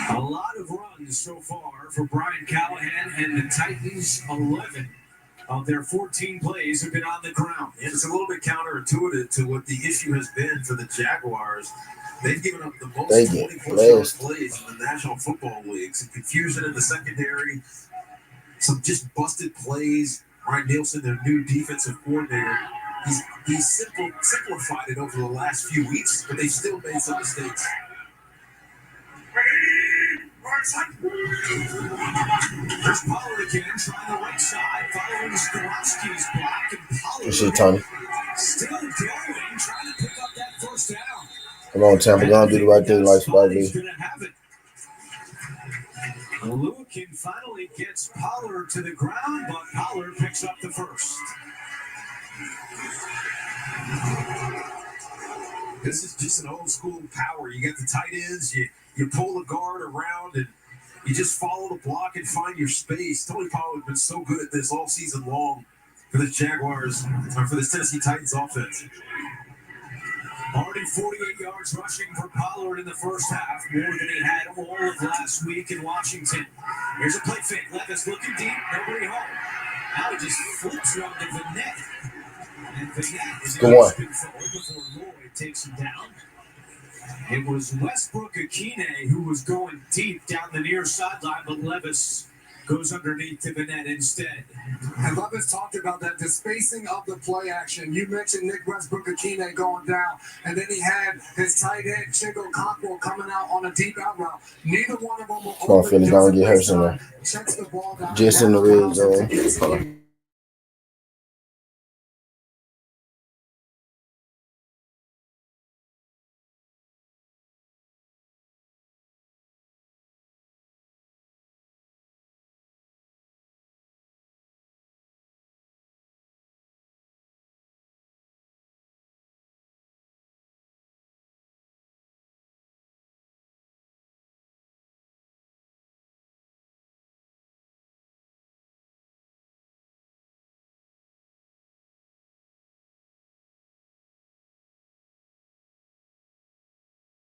A lot of runs so far for Brian Callahan and the Titans. 11 of their 14 plays have been on the ground. And it's a little bit counterintuitive to what the issue has been for the Jaguars. They've given up the most 24-yard plays in the National Football League. Some confusion in the secondary, some just busted plays. Ryan Nielsen, their new defensive coordinator, he's simplified it over the last few weeks, but they've still made some mistakes. There's Pollard again, trying the right side, following Skorowski's block, and Pollard Tony. still going, trying to pick up that first down. Come on, Tampa, gonna do the right thing like Spidey. Lukin finally gets Pollard to the ground, but Pollard picks up the first. This is just an old school power. You get the tight ends, you pull the guard around, and you just follow the block and find your space. Tony Pollard's been so good at this all season long for the Jaguars, or for the Tennessee Titans offense. Already 48 yards rushing for Pollard in the first half, more than he had all of last week in Washington. Here's a play fake. Levis looking deep, nobody home. Now he just flips around to Vanette. And Vanette is going forward before Lloyd takes him down. It was Westbrook Akine who was going deep down the near sideline, but Levis goes underneath to Vanette instead. And Levis talked about that, the spacing of the play action. You mentioned Nick Westbrook Akine going down, and then he had his tight end, Chico Cockrell, coming out on a deep out route. Neither one of them will open. Gonna get hurt somewhere. Checks the ball down. Just in the red zone.